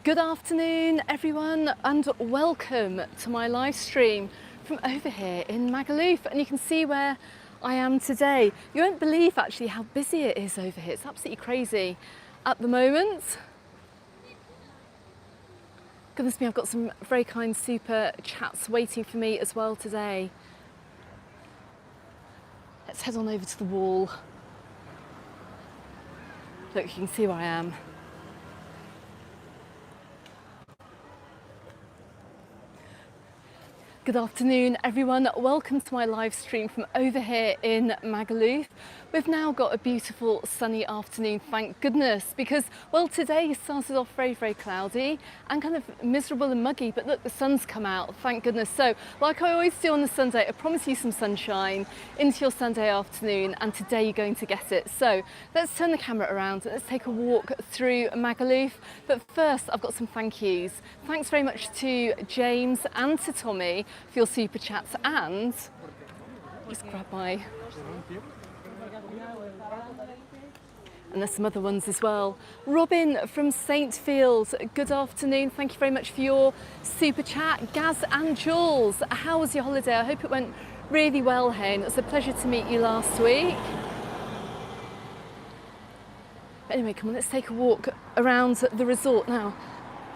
Good afternoon everyone and welcome to my live stream from over here in Magaluf, and you can see where I am today. You won't believe actually how busy it is over here. It's absolutely crazy at the moment. Goodness me, I've got some very kind super chats waiting for me as well today. Let's head on over to the wall. Look, you can see where I am. Good afternoon everyone, welcome to my live stream from over here in Magaluf. We've now got a beautiful sunny afternoon, thank goodness, because well today started off very cloudy and kind of miserable and muggy, but look, the sun's come out, thank goodness. So like I always do on the Sunday, I promise you some sunshine into your Sunday afternoon, and today you're going to get it. So let's turn the camera around and let's take a walk through Magaluf. But first I've got some thank yous. Thanks very much to James and to Tommy for your super chats, and just grab my, and there's some other ones as well. Robin from St Fields, good afternoon, thank you very much for your super chat. Gaz and Jules, how was your holiday? I hope it went really well, Hen. It was a pleasure to meet you last week. But anyway, come on, let's take a walk around the resort now.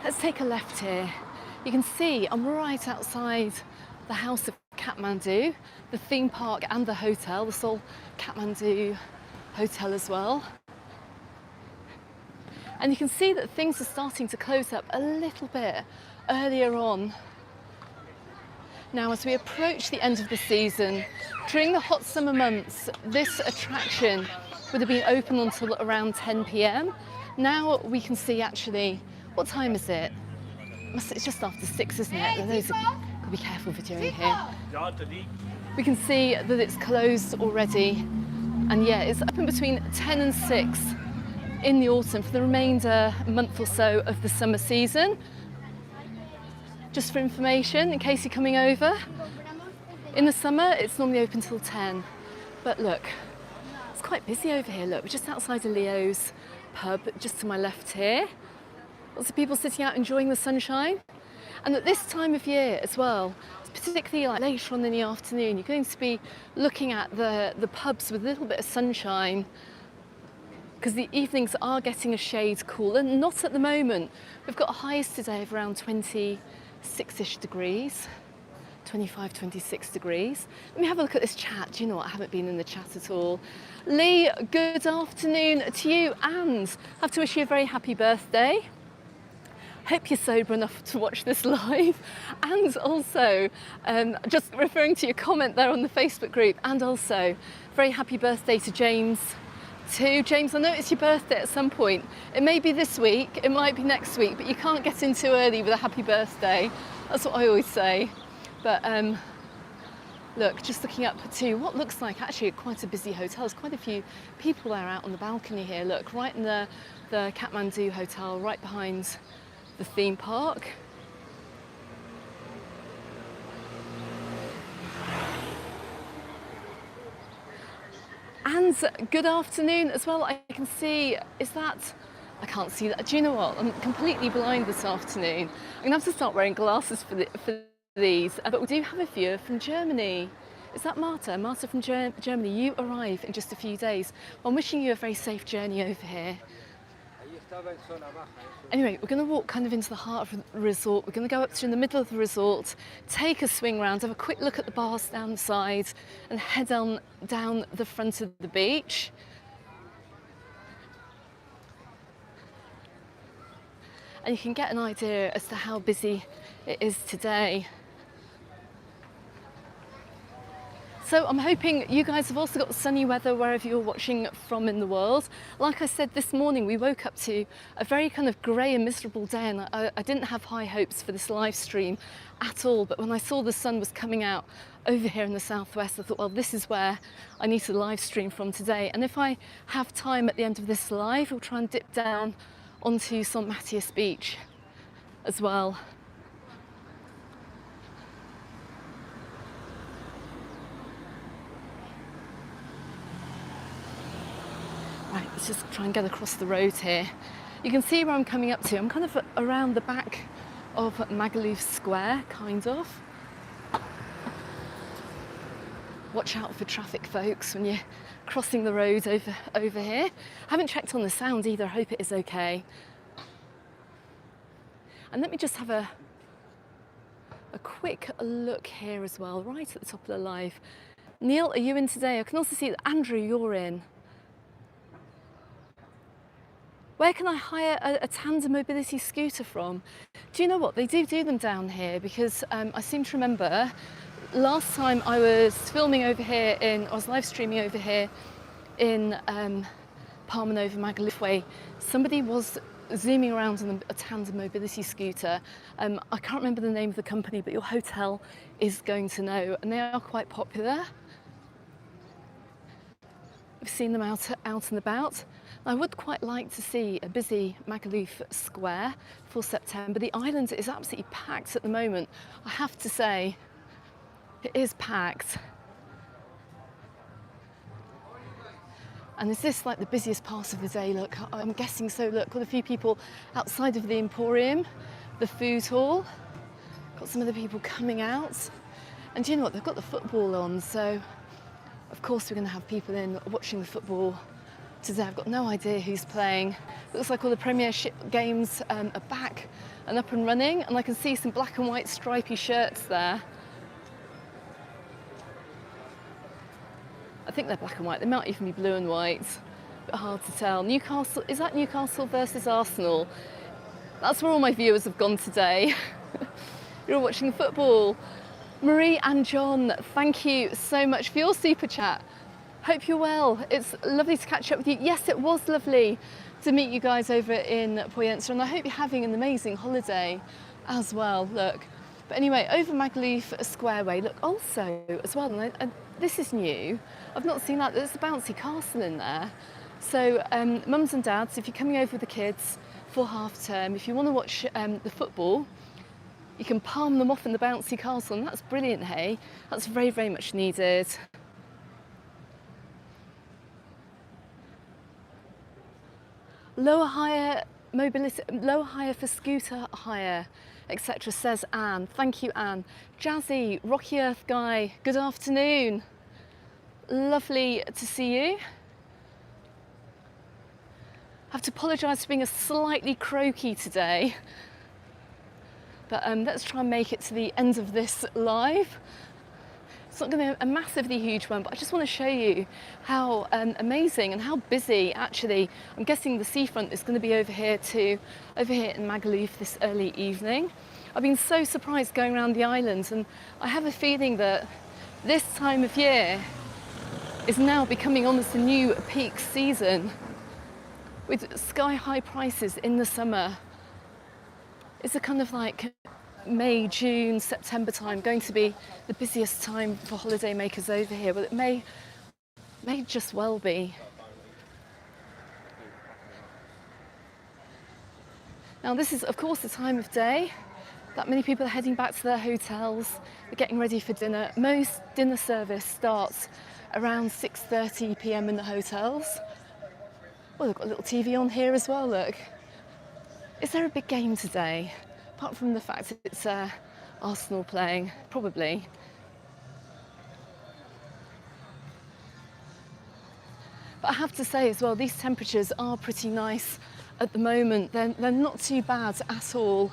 Let's take a left here. You can see I'm right outside the House of Kathmandu, the theme park and the hotel, the Seoul Kathmandu Hotel as well. And you can see that things are starting to close up a little bit earlier on. Now, as we approach the end of the season, during the hot summer months, this attraction would have been open until around 10 p.m. Now we can see actually, what time is it? It's just after 6, isn't it? Those got to be careful videoing here. We can see that it's closed already, and yeah, it's open between 10 and 6 in the autumn for the remainder month or so of the summer season. Just for information, in case you're coming over, in the summer it's normally open till 10. But look, it's quite busy over here. Look, we're just outside of Leo's pub, just to my left here. Lots of people sitting out enjoying the sunshine. And at this time of year as well, particularly like later on in the afternoon, you're going to be looking at the pubs with a little bit of sunshine, because the evenings are getting a shade cooler. Not at the moment. We've got highs today of around 26-ish degrees, 25, 26 degrees. Let me have a look at this chat. Do you know what? I haven't been in the chat at all. Lee, good afternoon to you, and I have to wish you a very happy birthday. Hope you're sober enough to watch this live, and also just referring to your comment there on the Facebook group, and also very happy birthday to James too. James, I know it's your birthday at some point. It may be this week, it might be next week, but you can't get in too early with a happy birthday. That's what I always say. But look, just looking up to what looks like actually quite a busy hotel. There's quite a few people there out on the balcony here. Look, right in the Kathmandu Hotel, right behind the theme park. And good afternoon as well. I can see, is that, I can't see that. Do you know what? I'm completely blind this afternoon. I'm gonna have to start wearing glasses for these. But we do have a viewer from Germany. Is that Marta? Marta from Germany. You arrive in just a few days. Well, I'm wishing you a very safe journey over here. Anyway, we're going to walk kind of into the heart of the resort. We're going to go up through the middle of the resort, take a swing round, have a quick look at the bars down the side, and head on down the front of the beach. And you can get an idea as to how busy it is today. So I'm hoping you guys have also got sunny weather wherever you're watching from in the world. Like I said, this morning we woke up to a very kind of grey and miserable day, and I didn't have high hopes for this live stream at all. But when I saw the sun was coming out over here in the southwest, I thought, well, this is where I need to live stream from today. And if I have time at the end of this live, we'll try and dip down onto St Matias Beach as well. Right, let's just try and get across the road here. You can see where I'm coming up to. I'm kind of around the back of Magaluf Square, kind of. Watch out for traffic, folks, when you're crossing the road over here. I haven't checked on the sound either. I hope it is okay. And let me just have a quick look here as well, right at the top of the live. Neil, are you in today? I can also see that Andrew, you're in. Where can I hire a tandem mobility scooter from? Do you know what? They do them down here, because I seem to remember last time I was filming over here I was live streaming over here in Palmanova, Magaluf Way. Somebody was zooming around on a tandem mobility scooter. I can't remember the name of the company, but your hotel is going to know, and they are quite popular. I've seen them out and about. I would quite like to see a busy Magaluf Square for September. The island is absolutely packed at the moment. I have to say, it is packed. And is this like the busiest part of the day? Look, I'm guessing so. Look, got a few people outside of the Emporium, the food hall. Got some of the people coming out. And do you know what? They've got the football on, so of course we're going to have people in watching the football today. I've got no idea who's playing. Looks like all the Premiership games are back and up and running, and I can see some black and white stripy shirts there. I think they're black and white. They might even be blue and white, but hard to tell. Newcastle, is that Newcastle versus Arsenal? That's where all my viewers have gone today. You're all watching the football. Marie and John, thank you so much for your super chat. Hope you're well. It's lovely to catch up with you. Yes, it was lovely to meet you guys over in Poyensa, and I hope you're having an amazing holiday as well. Look, but anyway, over Magaluf Squareway, look, also as well, and this is new, I've not seen that, there's a bouncy castle in there. So mums and dads, if you're coming over with the kids for half term, if you want to watch the football, you can palm them off in the bouncy castle, and that's brilliant, hey? That's very, very much needed. Lower hire mobility, lower hire for scooter hire, etc., says Anne. Thank you, Anne. Jazzy, Rocky Earth Guy, good afternoon. Lovely to see you. I have to apologise for being a slightly croaky today, but let's try and make it to the end of this live. It's not going to be a massively huge one, but I just want to show you how amazing and how busy, actually. I'm guessing the Seafront is going to be over here too, over here in Magaluf this early evening. I've been so surprised going around the island, and I have a feeling that this time of year is now becoming almost a new peak season, with sky-high prices in the summer. It's a kind of like May, June, September time going to be the busiest time for holidaymakers over here. Well, it may just well be. Now, this is, of course, the time of day that many people are heading back to their hotels. They're getting ready for dinner. Most dinner service starts around 6:30 p.m. in the hotels. Well, they've got a little TV on here as well, look. Is there a big game today? Apart from the fact that it's Arsenal playing, probably. But I have to say as well, these temperatures are pretty nice at the moment. They're not too bad at all.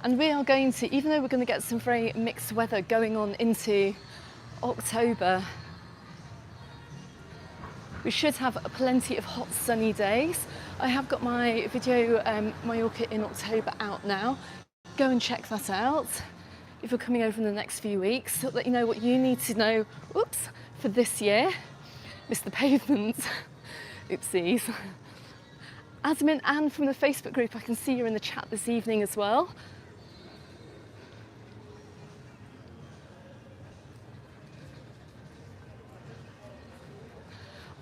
And we are going to, even though we're going to get some very mixed weather going on into October, we should have plenty of hot sunny days. I have got my video Mallorca in October out now. Go and check that out if you're coming over in the next few weeks. I'll let you know what you need to know, oops, for this year. Missed the pavement, oopsies. Admin Anne from the Facebook group, I can see you're in the chat this evening as well.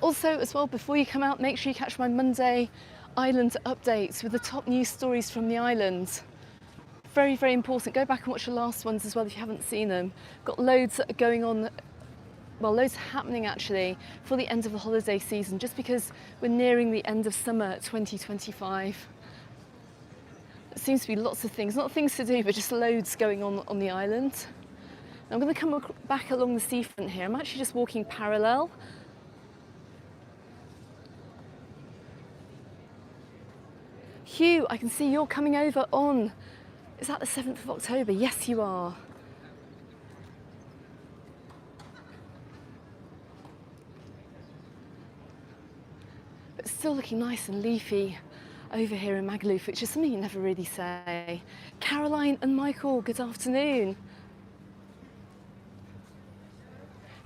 Also, as well, before you come out, make sure you catch my Monday island updates with the top news stories from the island. Very, very important. Go back and watch the last ones as well if you haven't seen them. Got loads going on well, loads happening actually for the end of the holiday season, just because we're nearing the end of summer 2025. There seems to be lots of things, not things to do, but just loads going on the island. I'm going to come back along the seafront here. I'm actually just walking parallel. Hugh, I can see you're coming over on, is that the 7th of October? Yes, you are. But still looking nice and leafy over here in Magaluf, which is something you never really say. Caroline and Michael, good afternoon.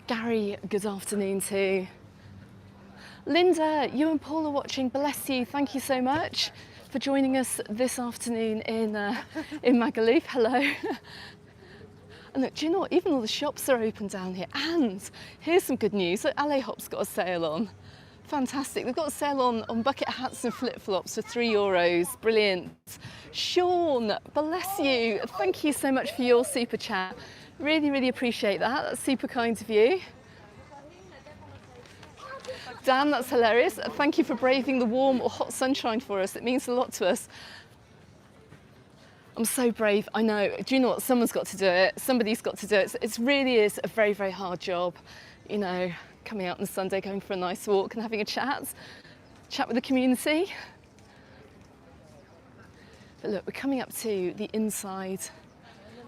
Gary, good afternoon too. Linda, you and Paul are watching, bless you. Thank you so much for joining us this afternoon in Magaluf. Hello. And look, do you know what? Even all the shops are open down here. And here's some good news. Look, LA Hop's got a sale on. Fantastic. They've got a sale on bucket hats and flip-flops for €3. Brilliant. Sean, bless you. Thank you so much for your super chat. Really, really appreciate that. That's super kind of you. Dan, that's hilarious. Thank you for braving the warm or hot sunshine for us. It means a lot to us. I'm so brave, I know. Do you know what? Someone's got to do it. Somebody's got to do it. It really is a very, very hard job. You know, coming out on Sunday, going for a nice walk and having a chat with the community. But look, we're coming up to the inside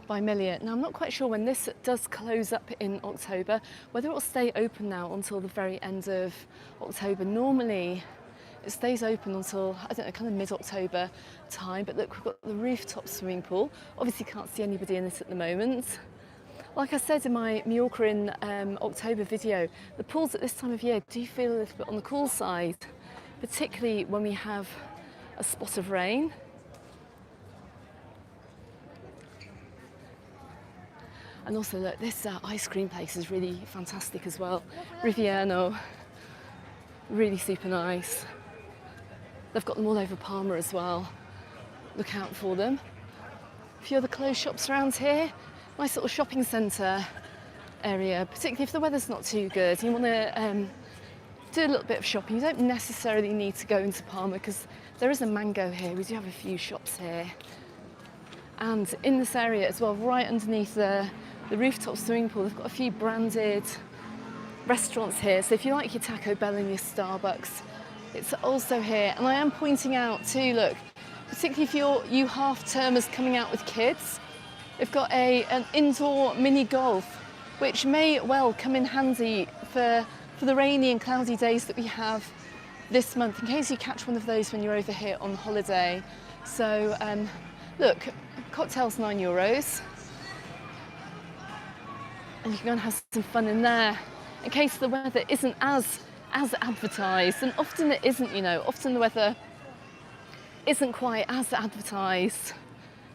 by Milliot. Now, I'm not quite sure when this does close up in October, whether it will stay open now until the very end of October. Normally, it stays open until, I don't know, kind of mid-October time. But look, we've got the rooftop swimming pool. Obviously, can't see anybody in it at the moment. Like I said in my Majorca in October video, the pools at this time of year do feel a little bit on the cool side, particularly when we have a spot of rain. And also, look, this ice cream place is really fantastic as well. Riviano, really super nice. They've got them all over Palma as well. Look out for them. A few other clothes shops around here. Nice little shopping centre area, particularly if the weather's not too good. You want to do a little bit of shopping. You don't necessarily need to go into Palma because there is a mango here. We do have a few shops here. And in this area as well, right underneath the rooftop swimming pool, they've got a few branded restaurants here. So if you like your Taco Bell and your Starbucks, it's also here. And I am pointing out too, look, particularly if you half-termers coming out with kids, they've got an indoor mini golf, which may well come in handy for the rainy and cloudy days that we have this month, in case you catch one of those when you're over here on holiday. So look, cocktails €9. And you can go and have some fun in there, in case the weather isn't as advertised. And often it isn't, you know, often the weather isn't quite as advertised.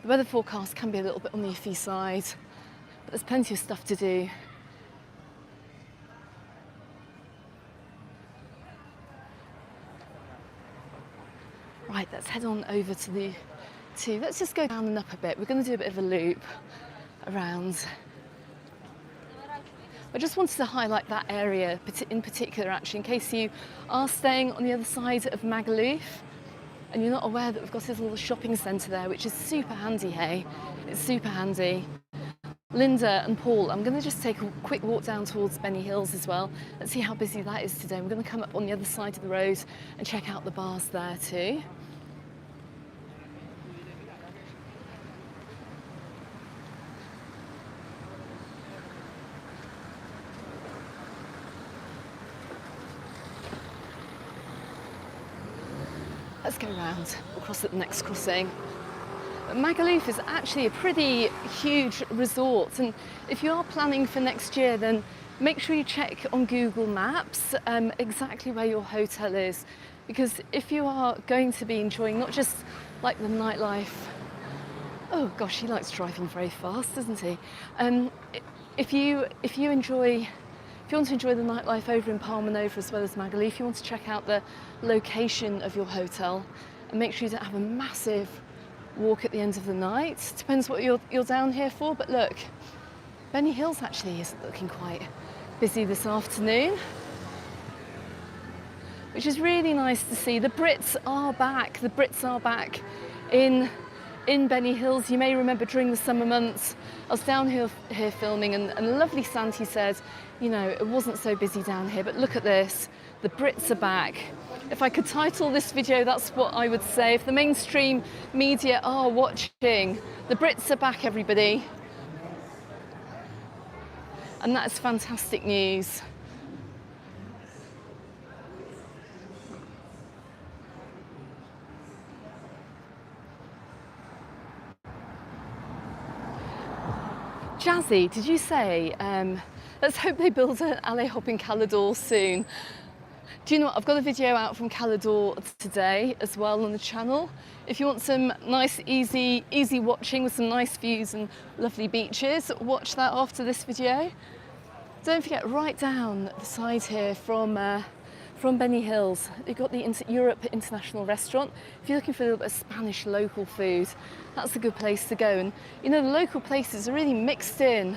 The weather forecast can be a little bit on the iffy side, but there's plenty of stuff to do. Right, let's head on over let's just go down and up a bit. We're going to do a bit of a loop around. I just wanted to highlight that area in particular, actually, in case you are staying on the other side of Magaluf and you're not aware that we've got this little shopping centre there, which is super handy, hey? It's super handy. Linda and Paul, I'm going to just take a quick walk down towards Benny Hills as well. Let's see how busy that is today. I'm going to come up on the other side of the road and check out the bars there too. Let's go round, we'll cross at the next crossing. Magaluf is actually a pretty huge resort, and if you are planning for next year, then make sure you check on Google Maps exactly where your hotel is, because if you are going to be enjoying not just like the nightlife, oh gosh, he likes driving very fast, doesn't he? If you want to enjoy the nightlife over in Palmanova as well as Magaluf, if you want to check out the location of your hotel and make sure you don't have a massive walk at the end of the night. Depends what you're down here for, but look, Benny Hills actually is looking quite busy this afternoon, which is really nice to see. The Brits are back. The Brits are back in Benny Hills. You may remember during the summer months, I was down here filming, and a lovely Santi said, you know, it wasn't so busy down here, but look at this, the Brits are back. If I could title this video, that's what I would say. If the mainstream media are watching, the Brits are back, everybody. And that's fantastic news. Jazzy, did you say, let's hope they build an alley hop in Calador soon. Do you know what, I've got a video out from Calador today as well on the channel. If you want some nice, easy watching with some nice views and lovely beaches, watch that after this video. Don't forget, right down the side here from Benny Hills, you've got the Europe International Restaurant. If you're looking for a little bit of Spanish local food, that's a good place to go. And you know, the local places are really mixed in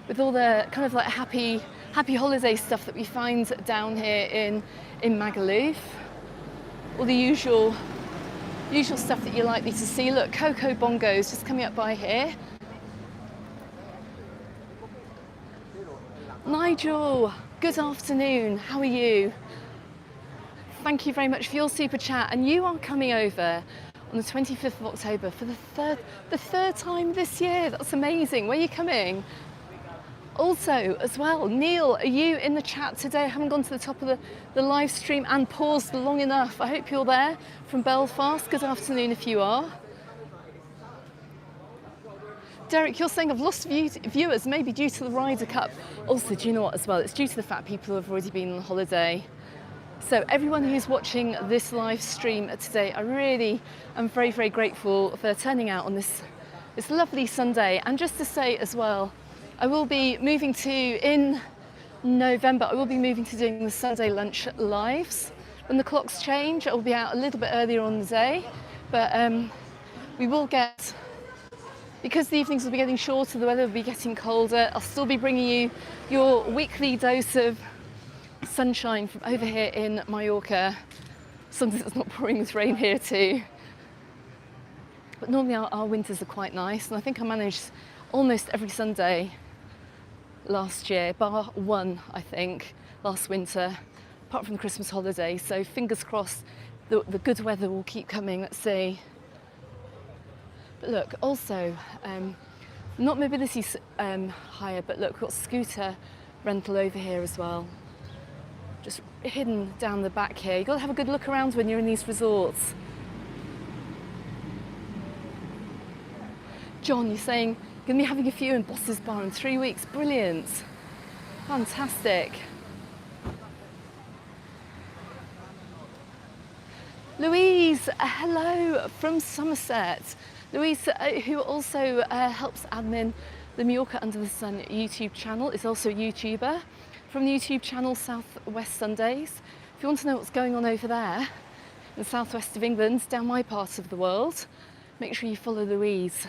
with all the kind of like happy holiday stuff that we find down here in Magaluf. All the usual stuff that you're likely to see. Look, Coco Bongo's just coming up by here. Nigel, good afternoon, how are you? Thank you very much for your super chat, and you are coming over on the 25th of October for the third time this year. That's amazing. Where are you coming? Also, as well, Neil, are you in the chat today? I haven't gone to the top of the live stream and paused long enough. I hope you're there from Belfast. Good afternoon if you are. Derek, you're saying I've lost viewers, maybe due to the Ryder Cup. Also, do you know what as well? It's due to the fact people have already been on holiday. So everyone who's watching this live stream today, I really am very, very grateful for turning out on this lovely Sunday. And just to say as well, I will be moving to, in November, I will be moving to doing the Sunday lunch lives. When the clocks change, I will be out a little bit earlier on the day, but we will get, because the evenings will be getting shorter, the weather will be getting colder, I'll still be bringing you your weekly dose of sunshine from over here in Mallorca. Something that's not pouring with rain here too. But normally our winters are quite nice, and I think I managed almost every Sunday last year, bar one, I think, last winter, apart from the Christmas holiday. So fingers crossed the good weather will keep coming, let's see. But look, also, not mobility hire, but look, we've got scooter rental over here as well. Just hidden down the back here. You've got to have a good look around when you're in these resorts. John, you're saying you're going to be having a few in Boss's Bar in 3 weeks. Brilliant. Fantastic. Louise, hello from Somerset. Louise, who also helps admin the Majorca Under the Sun YouTube channel, is also a YouTuber from the YouTube channel Southwest Sundays. If you want to know what's going on over there in the southwest of England, down my part of the world, make sure you follow Louise.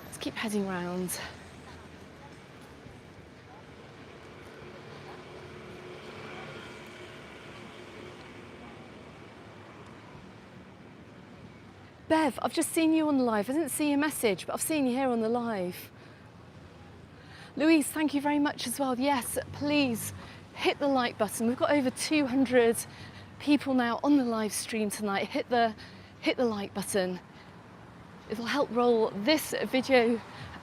Let's keep heading round. Bev, I've just seen you on the live. I didn't see your message, but I've seen you here on the live. Louise, thank you very much as well. Yes, please hit the like button. We've got over 200 people now on the live stream tonight. Hit the like button. It'll help roll this video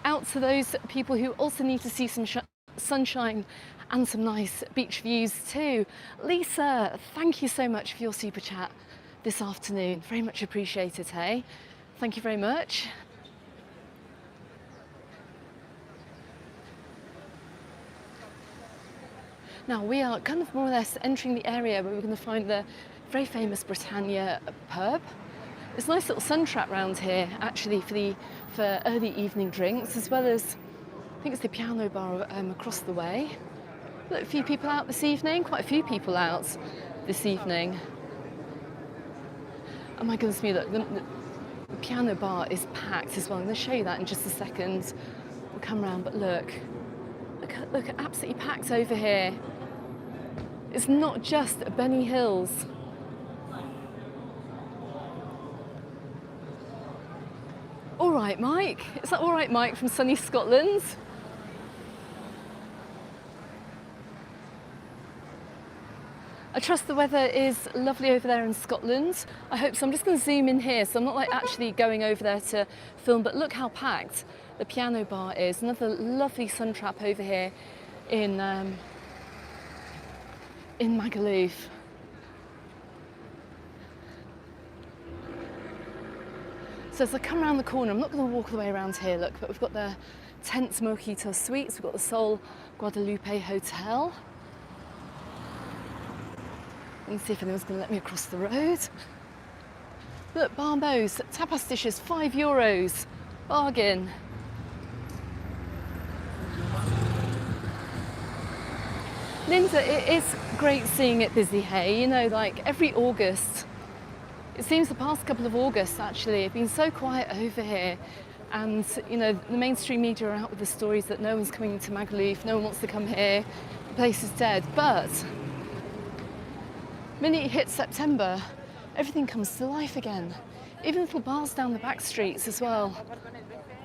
out to those people who also need to see some sunshine and some nice beach views too. Lisa, thank you so much for your super chat this afternoon. Very much appreciated, hey? Thank you very much. Now we are kind of more or less entering the area where we're going to find the very famous Britannia pub. There's a nice little sun trap round here actually for early evening drinks, as well as I think it's the piano bar across the way. Look, a few people out this evening, quite a few people out this evening. Oh my goodness me, look, the piano bar is packed as well. I'm going to show you that in just a second. We'll come round, but look, absolutely packed over here. It's not just Benny Hills. All right, Mike. Is that all right, Mike, from sunny Scotland? I trust the weather is lovely over there in Scotland. I hope so. I'm just going to zoom in here, so I'm not like actually going over there to film, but look how packed the piano bar is. Another lovely sun trap over here in Magaluf. So as I come around the corner, I'm not going to walk all the way around here, look, but we've got the Tents Mojito Suites, we've got the Sol Guadalupe Hotel. Let me see if anyone's going to let me across the road. Look, Barbos, tapas dishes, €5. Bargain. Linda, it is great seeing it busy here. You know, like every August, it seems the past couple of Augusts actually have been so quiet over here. And, you know, the mainstream media are out with the stories that no one's coming to Magaluf, no one wants to come here, the place is dead. But the minute you hit September, everything comes to life again. Even little bars down the back streets as well.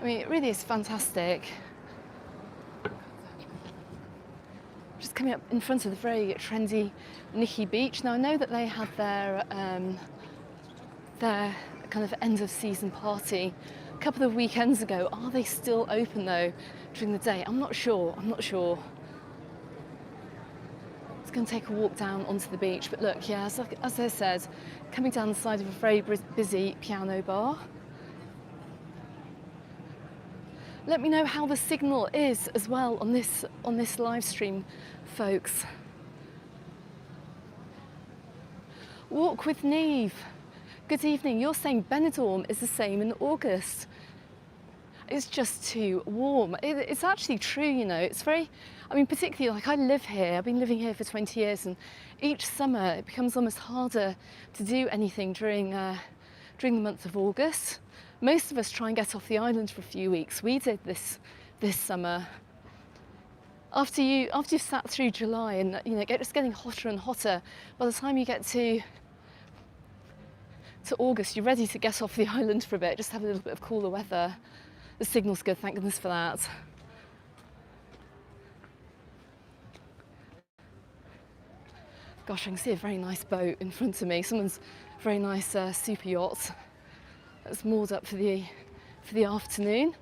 I mean, it really is fantastic. Just coming up in front of the very trendy Nikki Beach. Now, I know that they had their kind of end of season party a couple of weekends ago. Are they still open though during the day? I'm not sure. Going to take a walk down onto the beach, but look, yeah, as I said, coming down the side of a very busy piano bar. Let me know how the signal is as well on this live stream, folks. Walk with Neve. Good evening. You're saying Benidorm is the same in August. It's just too warm. It's actually true, you know. It's very, I mean, particularly like I live here. I've been living here for 20 years, and each summer it becomes almost harder to do anything during the month of August. Most of us try and get off the island for a few weeks. We did this summer. After you've sat through July, and you know, it's getting hotter and hotter. By the time you get to August, you're ready to get off the island for a bit, just have a little bit of cooler weather. The signal's good, thank goodness for that. Gosh, I can see a very nice boat in front of me. Someone's very nice super yacht that's moored up for the afternoon.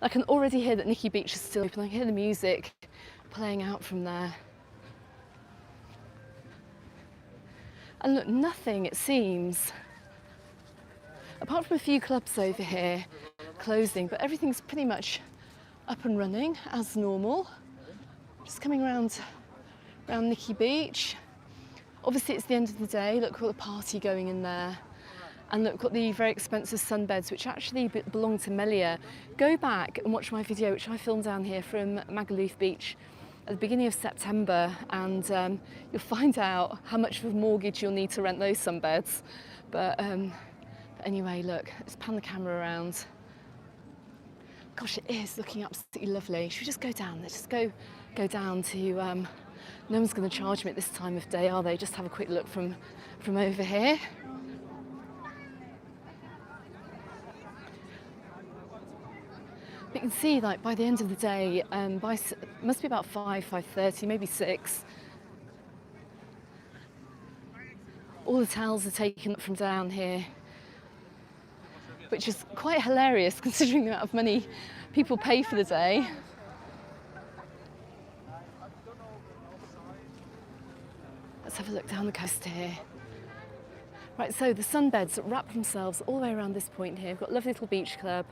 I can already hear that Nikki Beach is still open. I can hear the music playing out from there. And look, nothing, it seems, apart from a few clubs over here closing, but everything's pretty much up and running as normal. Just coming around Nikki Beach. Obviously it's the end of the day. Look, we've got the party going in there. And look, we've got the very expensive sunbeds, which actually belong to Melia. Go back and watch my video, which I filmed down here from Magaluf Beach at the beginning of September, and you'll find out how much of a mortgage you'll need to rent those sunbeds. But anyway, look, let's pan the camera around. Gosh, it is looking absolutely lovely. Should we just go down? Let's just go down to, no one's going to charge me at this time of day, are they? Just have a quick look from over here. But you can see, like, by the end of the day, must be about 5:30, maybe 6. All the towels are taken up from down here, which is quite hilarious considering the amount of money people pay for the day. Let's have a look down the coast here. Right, so the sunbeds wrap themselves all the way around this point here. We've got a lovely little beach club.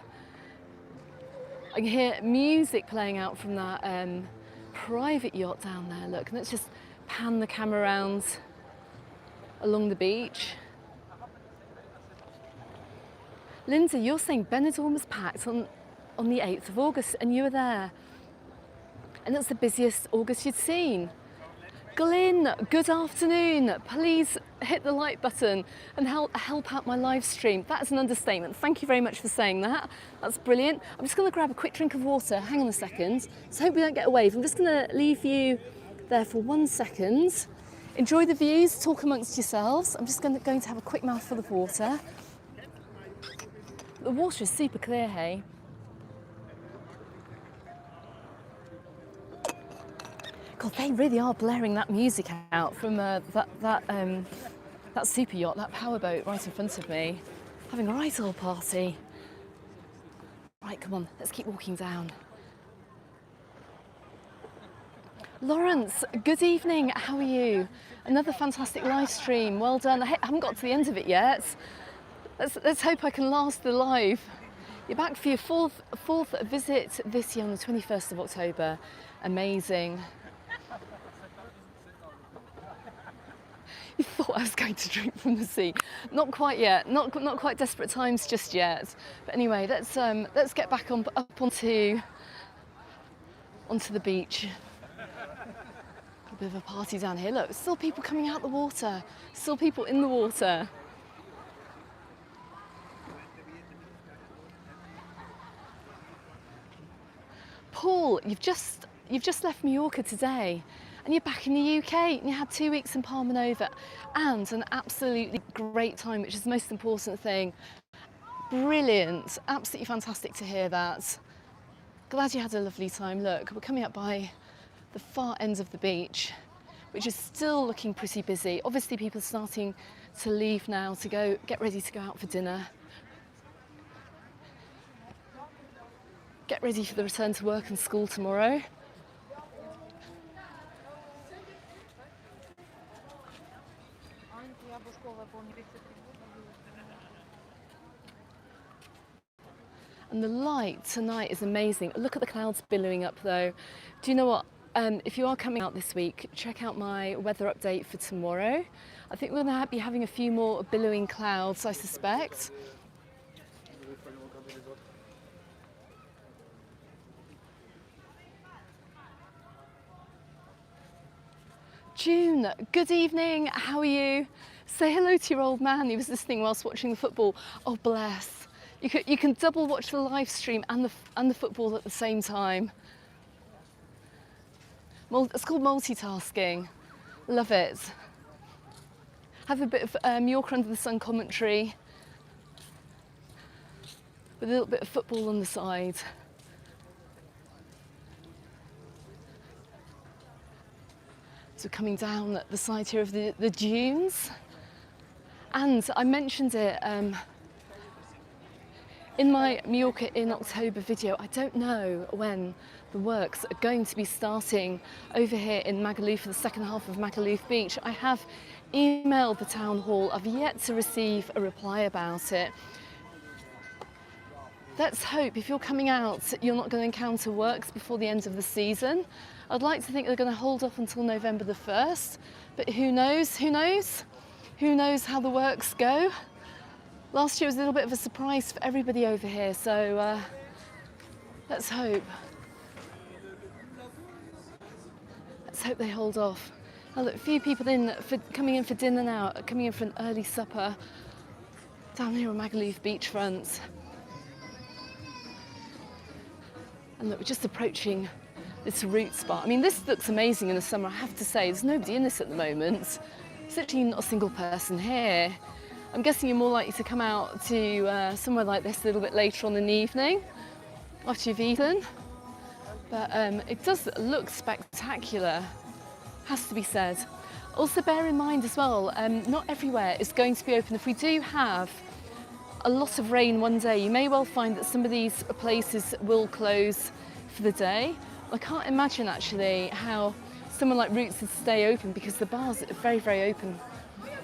I can hear music playing out from that private yacht down there. Look, let's just pan the camera around along the beach. Linda, you're saying Benidorm was packed on the 8th of August, and you were there. And it's the busiest August you'd seen. Glyn, good afternoon. Please hit the like button and help out my live stream. That's an understatement. Thank you very much for saying that. That's brilliant. I'm just going to grab a quick drink of water. Hang on a second. So hope we don't get a wave. I'm just going to leave you there for 1 second. Enjoy the views, talk amongst yourselves. I'm just going to have a quick mouthful of water. The water is super clear, hey? God, they really are blaring that music out from that super yacht, that powerboat right in front of me. Having a right old party. Right, come on, let's keep walking down. Lawrence, good evening, how are you? Another fantastic live stream, well done. I haven't got to the end of it yet. Let's hope I can last the live. You're back for your fourth visit this year on the 21st of October. Amazing. You thought I was going to drink from the sea. Not quite yet, not quite desperate times just yet. But anyway, let's get back up onto the beach. A bit of a party down here. Look, still people coming out the water. Still people in the water. Paul, you've just left Mallorca today. And you're back in the UK and you had 2 weeks in Palmanova and an absolutely great time, which is the most important thing. Brilliant, absolutely fantastic to hear that. Glad you had a lovely time. Look, we're coming up by the far end of the beach, which is still looking pretty busy. Obviously people are starting to leave now to get ready to go out for dinner. Get ready for the return to work and school tomorrow. And the light tonight is amazing. Look at the clouds billowing up though. Do you know what? If you are coming out this week, check out my weather update for tomorrow. I think we're going to be having a few more billowing clouds, I suspect. June, good evening, how are you? Say hello to your old man. He was listening whilst watching the football. Oh, bless. You can double watch the live stream and the football at the same time. It's called multitasking. Love it. Have a bit of Mallorca under the sun commentary with a little bit of football on the side. So coming down the side here of the dunes. And I mentioned it in my Mallorca in October video. I don't know when the works are going to be starting over here in Magaluf for the second half of Magaluf Beach. I have emailed the town hall. I've yet to receive a reply about it. Let's hope if you're coming out, you're not going to encounter works before the end of the season. I'd like to think they're going to hold off until November the 1st, but who knows, who knows? Who knows how the works go? Last year was a little bit of a surprise for everybody over here, so let's hope. Let's hope they hold off. Oh, look, a few people coming in for dinner now, coming in for an early supper down here on Magaluf Beachfront. And look, we're just approaching this root spot. I mean, this looks amazing in the summer, I have to say. There's nobody in this at the moment. There's literally not a single person here. I'm guessing you're more likely to come out to somewhere like this a little bit later on in the evening after you've eaten. But it does look spectacular, has to be said. Also bear in mind as well, not everywhere is going to be open. If we do have a lot of rain one day, you may well find that some of these places will close for the day. I can't imagine actually how someone like Roots would stay open because the bar's very, very open.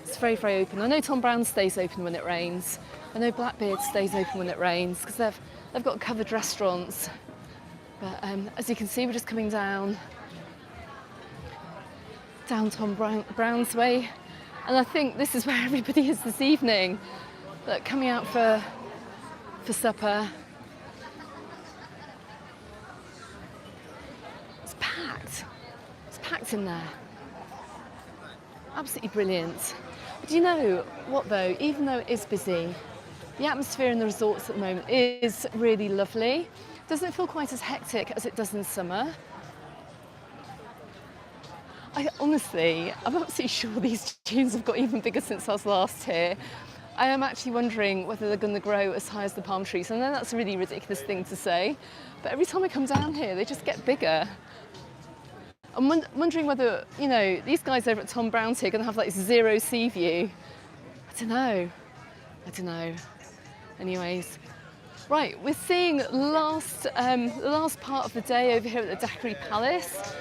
It's very, very open. I know Tom Brown stays open when it rains. I know Blackbeard stays open when it rains because they've got covered restaurants. But as you can see, we're just coming down Tom Brown's way. And I think this is where everybody is this evening. Look, coming out for supper. It's packed. It's packed in there. Absolutely brilliant. But do you know what though, even though it is busy, the atmosphere in the resorts at the moment is really lovely. Doesn't feel quite as hectic as it does in summer. I'm absolutely sure these dunes have got even bigger since I was last here. I am actually wondering whether they're going to grow as high as the palm trees. I know that's a really ridiculous thing to say, but every time I come down here, they just get bigger. I'm wondering whether, you know, these guys over at Tom Brown's here are going to have like zero sea view. I don't know. Anyways, right, we're seeing the last part of the day over here at the Daiquiri Palace.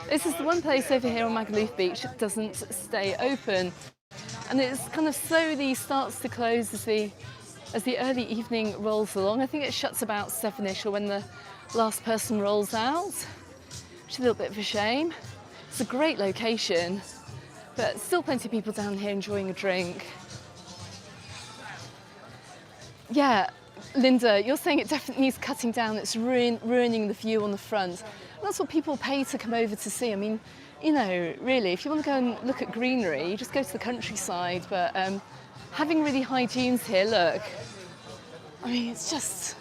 This is the one place over here on Magaluf Beach that doesn't stay open. And it's kind of slowly starts to close as the early evening rolls along. I think it shuts about 7ish or when the last person rolls out, which is a little bit of a shame. It's a great location, but still plenty of people down here enjoying a drink. Yeah, Linda, you're saying it definitely needs cutting down. It's ruining the view on the front. And that's what people pay to come over to see. I mean, you know, really, if you want to go and look at greenery, you just go to the countryside. But having really high dunes here, look, I mean, it's just,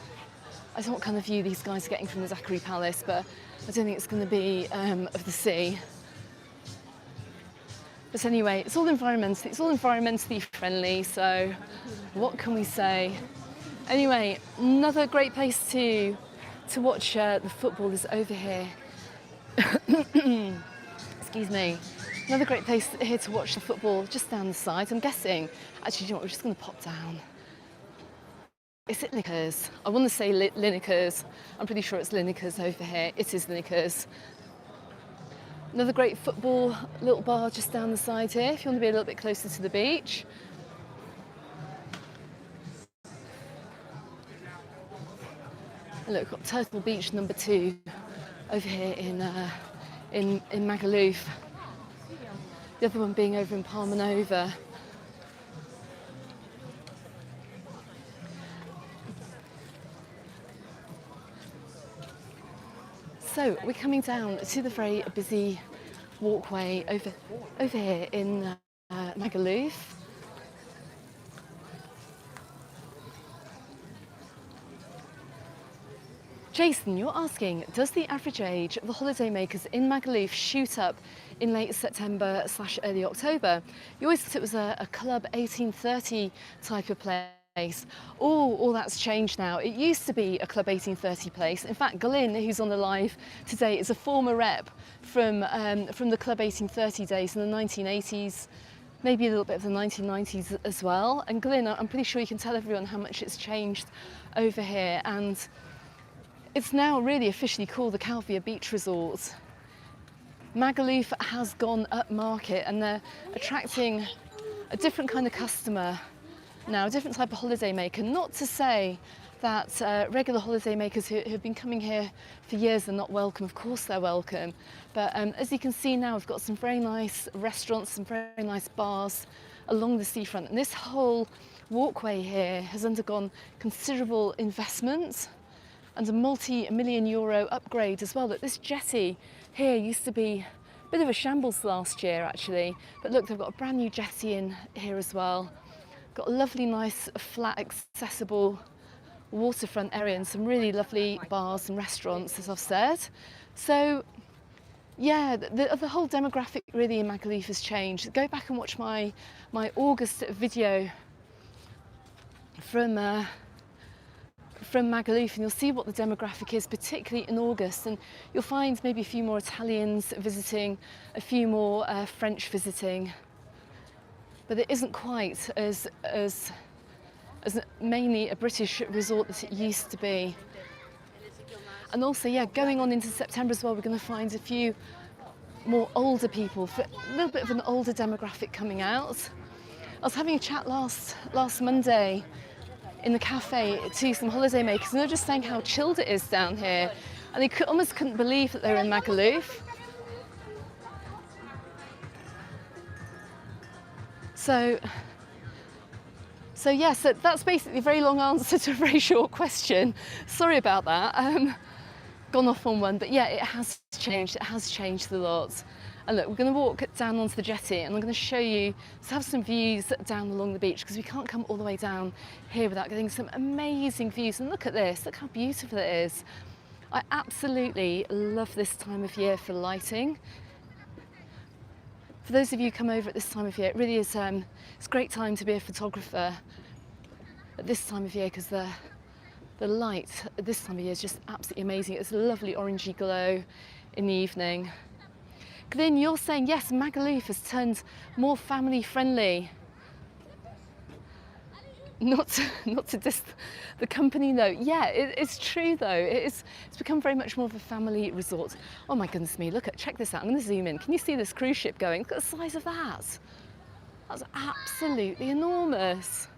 I don't know what kind of view these guys are getting from the Daiquiri Palace, but I don't think it's going to be of the sea. But anyway, it's all environmentally friendly, so what can we say? Anyway, another great place to watch the football is over here. Excuse me. Another great place here to watch the football, just down the side. I'm guessing, actually, you know what, we're just going to pop down. Is it Lineker's? I want to say Lineker's. I'm pretty sure it's Lineker's over here. It is Lineker's. Another great football little bar just down the side here, if you want to be a little bit closer to the beach. And look, we've got Turtle Beach number 2 over here in Magaluf. The other one being over in Palmanova. So we're coming down to the very busy walkway over here in Magaluf. Jason, you're asking, does the average age of the holidaymakers in Magaluf shoot up in late September/early October? You always thought it was a Club 1830 type of place. All that's changed now. It used to be a Club 1830 place. In fact, Glyn, who's on the live today, is a former rep from the Club 1830 days in the 1980s, maybe a little bit of the 1990s as well. And Glyn, I'm pretty sure you can tell everyone how much it's changed over here. And it's now really officially called the Calvia Beach Resort. Magaluf has gone up market and they're attracting a different kind of customer now, a different type of holidaymaker. Not to say that regular holidaymakers who have been coming here for years are not welcome. Of course they're welcome. But as you can see now, we've got some very nice restaurants, some very nice bars along the seafront. And this whole walkway here has undergone considerable investment and a multi-million euro upgrade as well. Look, this jetty here used to be a bit of a shambles last year actually, but look, they've got a brand new jetty in here as well. Got a lovely, nice, flat, accessible waterfront area and some really lovely bars and restaurants, as I've said. So yeah, the whole demographic really in Magaluf has changed. Go back and watch my August video from Magaluf and you'll see what the demographic is, particularly in August, and you'll find maybe a few more Italians visiting, a few more French visiting, but it isn't quite as mainly a British resort that it used to be. And also, yeah, going on into September as well, we're going to find a few more older people, a little bit of an older demographic coming out. I was having a chat last Monday in the cafe to some holidaymakers, and they're just saying how chilled it is down here, and they almost couldn't believe that they were in Magaluf. So yeah, so that's basically a very long answer to a very short question. Sorry about that. Gone off on one, but yeah, it has changed a lot. And look, we're going to walk down onto the jetty and I'm going to show you, so have some views down along the beach because we can't come all the way down here without getting some amazing views. And look at this, look how beautiful it is. I absolutely love this time of year for lighting. For those of you who come over at this time of year, it really is it's a great time to be a photographer at this time of year because the light at this time of year is just absolutely amazing. It's a lovely orangey glow in the evening. Glyn, you're saying, yes, Magaluf has turned more family friendly. Not to diss the company though. Yeah, it's true though. It's become very much more of a family resort. Oh my goodness me, check this out. I'm going to zoom in. Can you see this cruise ship going? Look at the size of that. That's absolutely enormous.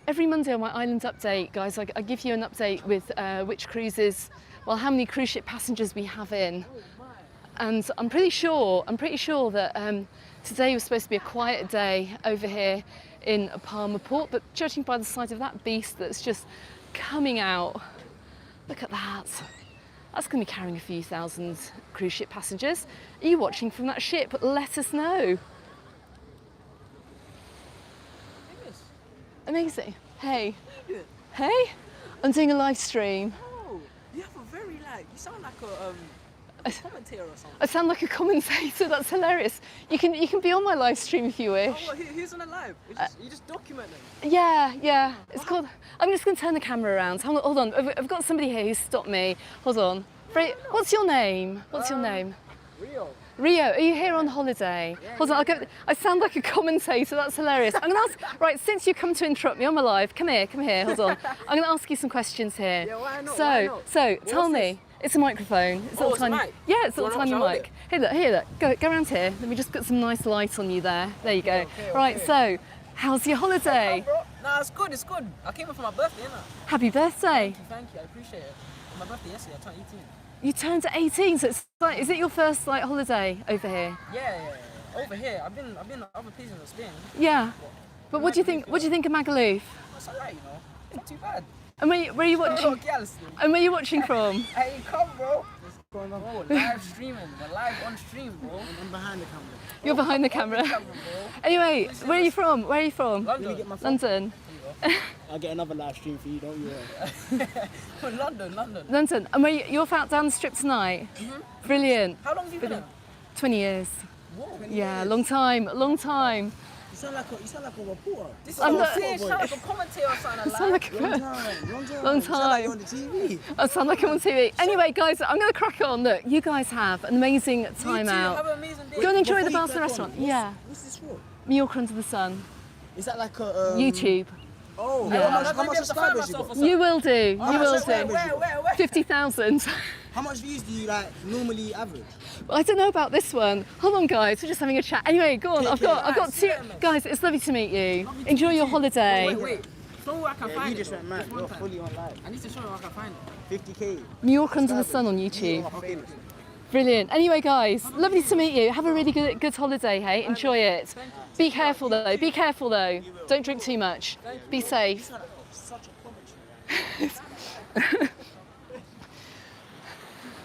Every Monday on my island update, guys, I give you an update with which cruises, well, how many cruise ship passengers we have in. And I'm pretty sure that today was supposed to be a quiet day over here in Palma Port, but judging by the size of that beast that's just coming out, look at that. That's going to be carrying a few thousand cruise ship passengers. Are you watching from that ship? Let us know. Amazing. Hey. Hey. I'm doing a live stream. Oh, you have a very you sound like a commentator or something. I sound like a commentator. That's hilarious. You can be on my live stream if you wish. Oh, who's on the live? You just document them. Yeah. It's called. I'm just going to turn the camera around. Hold on. I've got somebody here who's stopped me. Hold on. What's your name? What's your name? Rio, are you here on holiday? Yeah, Hold on, I sound like a commentator, that's hilarious. I'm going to ask, right, since you come to interrupt me on my live, come here, hold on. I'm going to ask you some questions here. Yeah, why not? So tell me, it's a microphone. It's a tiny, mic? Yeah, it's a little tiny mic. Here, go around here. Let me just put some nice light on you there. There you go. Okay. Right, so, how's your holiday? Nah, it's good. I came here for my birthday, innit? Happy birthday. Thank you, I appreciate it. My birthday yesterday, I turned 18. You turned 18, so it's like, is it your first holiday over here? Yeah. Over here, I've been other places in Spain. Yeah. But what do you think of Magaluf? It's alright, you know. It's not too bad. And where are you watching? And where are you watching from? Hey, come, bro. What's going on? Bro, live streaming. We're live on stream, bro. I'm behind the camera. You're behind the camera. Anyway, where are you from? London. I'll get another live stream for you, don't you? London. And you're out down the strip tonight? Mm-hmm. Brilliant. How long have you been here? 20 years. Whoa. Yeah, long time. You sound like a reporter. This is what I'm saying. You sound like a commentator or something. I sound like long You sound like time. you're on the TV. I sound like I'm on TV. Anyway, guys, I'm going to crack on. Look, you guys have an amazing time out. Have an amazing day. Go and enjoy the Before you Barca crack restaurant. on, Yeah. What's this for? Mallorca under the sun. Is that like a... YouTube. Oh, Yeah. how much subscribers you got? You will do. You will so do. Where? 50,000. How much views do you normally average? Well, I don't know about this one. Hold on, guys. We're just having a chat. Anyway, go on. I've got two guys. It's lovely to meet you. Enjoy your holiday. Wait. Show where I can find You it. just went mad. You're fully on live. I need to show you where I can find it. 50k. Mallorca under the sun on YouTube. Okay. Brilliant. Anyway, guys, lovely to meet you. Have a really good holiday, hey? Enjoy it. Be careful though. Don't drink too much. Be safe. Such a commentary.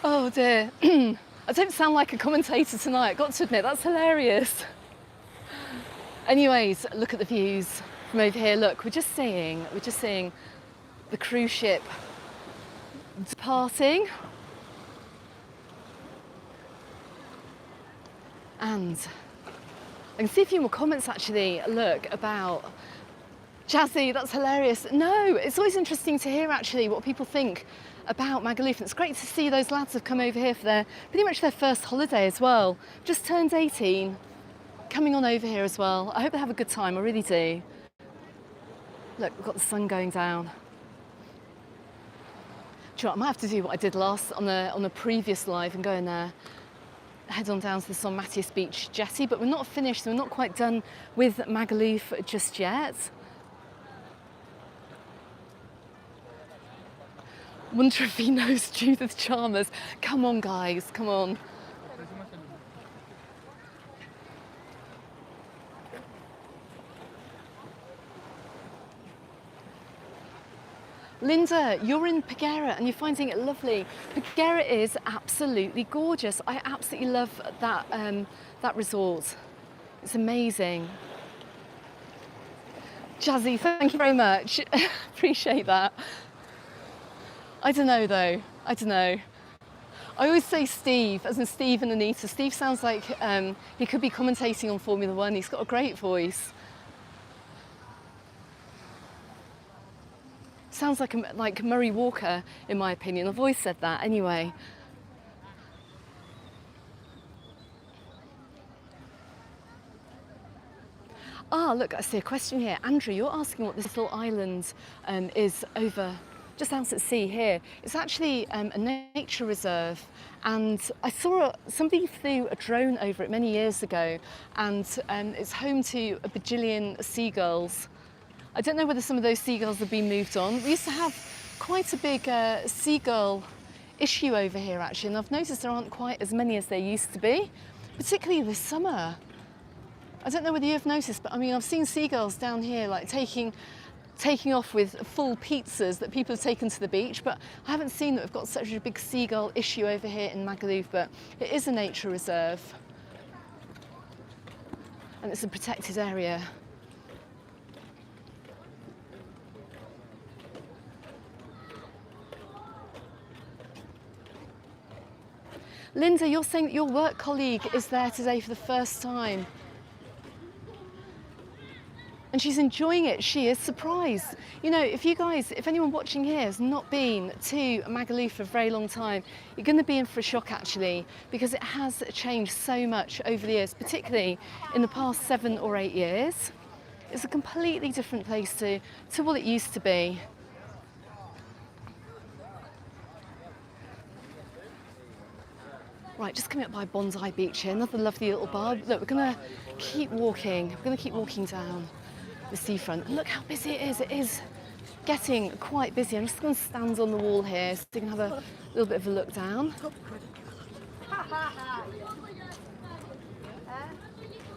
Oh dear. I don't sound like a commentator tonight. Got to admit, that's hilarious. Anyways, look at the views from over here. Look, we're just seeing the cruise ship departing. And I can see a few more comments actually, look, about Jazzy, that's hilarious. No, it's always interesting to hear actually what people think about Magaluf. It's great to see those lads have come over here for pretty much their first holiday as well. Just turned 18, coming on over here as well. I hope they have a good time, I really do. Look, we've got the sun going down. Do you know what, I might have to do what I did last on the previous live and go in there. Head on down to this on Matias Beach jetty, but we're not finished, we're not quite done with Magaluf just yet. Wonder if he knows Judith Chalmers. Come on, guys, come on. Linda, you're in Peguera and you're finding it lovely. Peguera is absolutely gorgeous. I absolutely love that, that resort. It's amazing. Jazzy, thank you very much. Appreciate that. I don't know though, I don't know. I always say Steve, as in Steve and Anita. Steve sounds like he could be commentating on Formula One. He's got a great voice. Sounds like Murray Walker, in my opinion. I've always said that anyway. Ah, look, I see a question here. Andrew, you're asking what this little island is over just out at sea here. It's actually a nature reserve, and I saw somebody flew a drone over it many years ago, and it's home to a bajillion seagulls. I don't know whether some of those seagulls have been moved on. We used to have quite a big seagull issue over here actually, and I've noticed there aren't quite as many as there used to be, particularly this summer. I don't know whether you've noticed, but I mean, I've seen seagulls down here like taking off with full pizzas that people have taken to the beach, but I haven't seen that we've got such a big seagull issue over here in Magaluf, but it is a nature reserve and it's a protected area. Linda, you're saying that your work colleague is there today for the first time. And she's enjoying it. She is surprised. You know, if anyone watching here has not been to Magaluf for a very long time, you're going to be in for a shock actually, because it has changed so much over the years, particularly in the past 7 or 8 years. It's a completely different place to what it used to be. Right, just coming up by Bonsai Beach here, another lovely little bar. Look, we're going to keep walking. We're going to keep walking down the seafront. And look how busy it is. It is getting quite busy. I'm just going to stand on the wall here so you can have a little bit of a look down.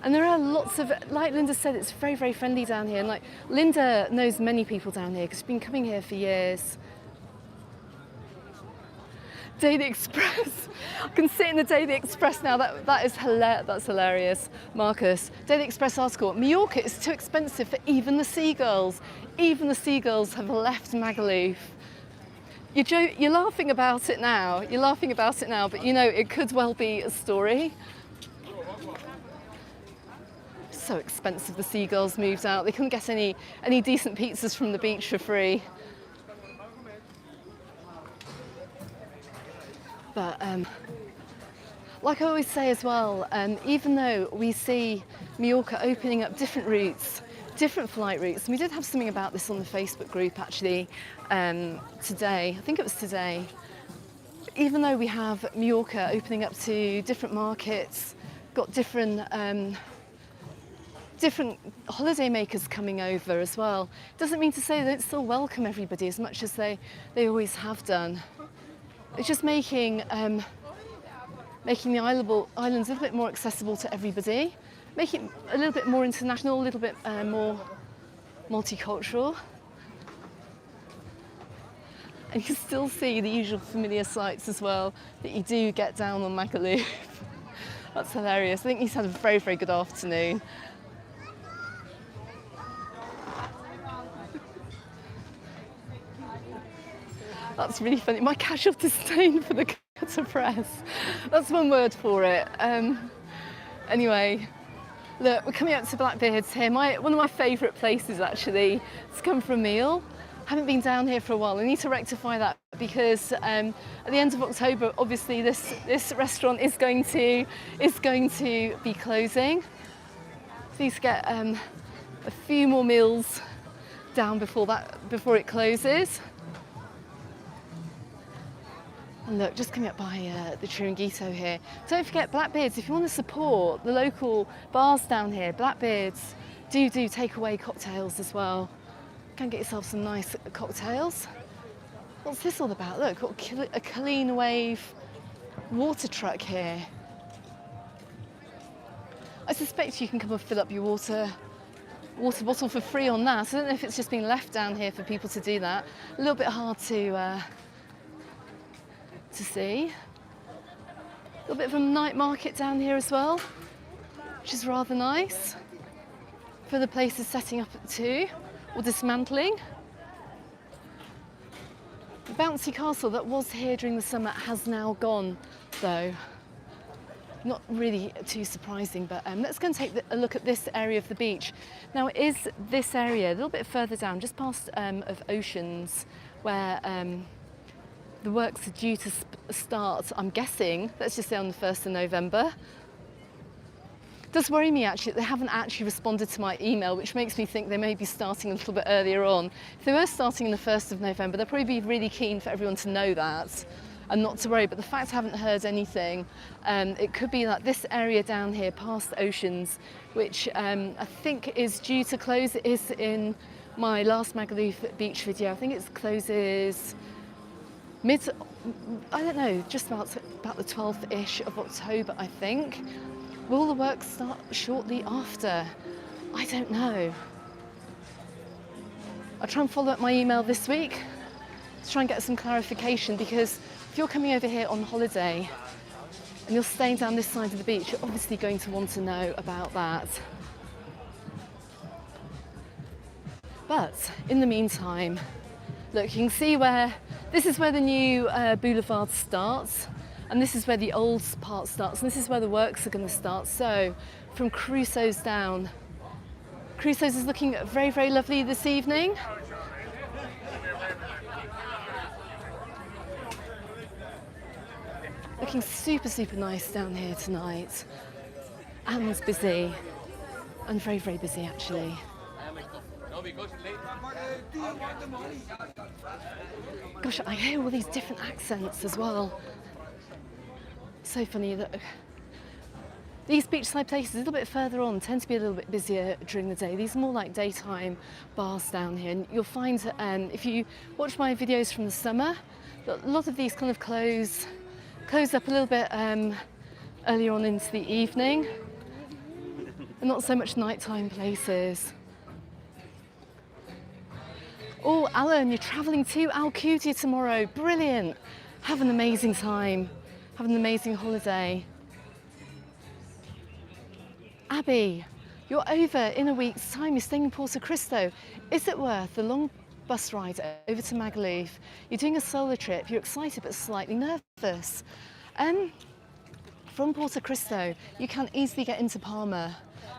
And there are lots of, like Linda said, it's very, very friendly down here. And like Linda knows many people down here because she's been coming here for years. Daily Express. I can sit in the Daily Express now. That's hilarious. Marcus, Daily Express article. Mallorca is too expensive for even the seagulls. Even the seagulls have left Magaluf. You're laughing about it now. You're laughing about it now, but you know it could well be a story. So expensive. The seagulls moved out. They couldn't get any decent pizzas from the beach for free. But like I always say as well, even though we see Mallorca opening up different routes, different flight routes, and we did have something about this on the Facebook group actually today, I think it was today, even though we have Mallorca opening up to different markets, got different holidaymakers coming over as well, doesn't mean to say they don't still welcome everybody as much as they always have done. It's just making the islands a little bit more accessible to everybody, make it a little bit more international, a little bit more multicultural. And you still see the usual familiar sights as well that you do get down on Magaluf. That's hilarious. I think he's had a very, very good afternoon. That's really funny. My casual disdain for the gutter press. That's one word for it. Anyway, look, we're coming up to Blackbeard's here. One of my favourite places actually to come for a meal. I haven't been down here for a while. I need to rectify that because at the end of October, obviously this restaurant is going to be closing. Please get a few more meals down before it closes. And look, just coming up by the Chiringuito here. Don't forget Blackbeard's, if you want to support the local bars down here, Blackbeard's do takeaway cocktails as well. Can get yourself some nice cocktails. What's this all about? Look, got a clean wave water truck here. I suspect you can come and fill up your water water bottle for free on that. I don't know if it's just been left down here for people to do that. A little bit hard to see. A little bit of a night market down here as well, which is rather nice. For the places setting up at 2 or dismantling. The bouncy castle that was here during the summer has now gone, though. Not really too surprising, but let's go and take a look at this area of the beach. Now, it is this area, a little bit further down, just past of Oceans, where the works are due to start, I'm guessing, let's just say on the 1st of November. It does worry me actually that they haven't actually responded to my email, which makes me think they may be starting a little bit earlier on. If they were starting on the 1st of November, they'd probably be really keen for everyone to know that and not to worry. But the fact I haven't heard anything, it could be like this area down here past Oceans, which I think is due to close. It is in my last Magaluf Beach video. I think it closes I don't know, just about the 12th-ish of October, I think. Will the work start shortly after? I don't know. I'll try and follow up my email this week to try and get some clarification, because if you're coming over here on holiday and you're staying down this side of the beach, you're obviously going to want to know about that. But in the meantime, look, you can see this is where the new boulevard starts. And this is where the old part starts, and this is where the works are going to start. So, from Cruso's down. Cruso's is looking very, very lovely this evening. Looking super, super nice down here tonight. And busy. And very, very busy actually. Gosh, I hear all these different accents as well. So funny that these beachside places a little bit further on tend to be a little bit busier during the day. These are more like daytime bars down here, and you'll find if you watch my videos from the summer, a lot of these kind of close up a little bit earlier on into the evening, and not so much nighttime places. Oh, Alan, you're travelling to Alcudia tomorrow. Brilliant. Have an amazing time. Have an amazing holiday. Abby, you're over in a week's time. You're staying in Porto Cristo. Is it worth the long bus ride over to Magaluf? You're doing a solo trip. You're excited but slightly nervous. From Porto Cristo, you can easily get into Palma.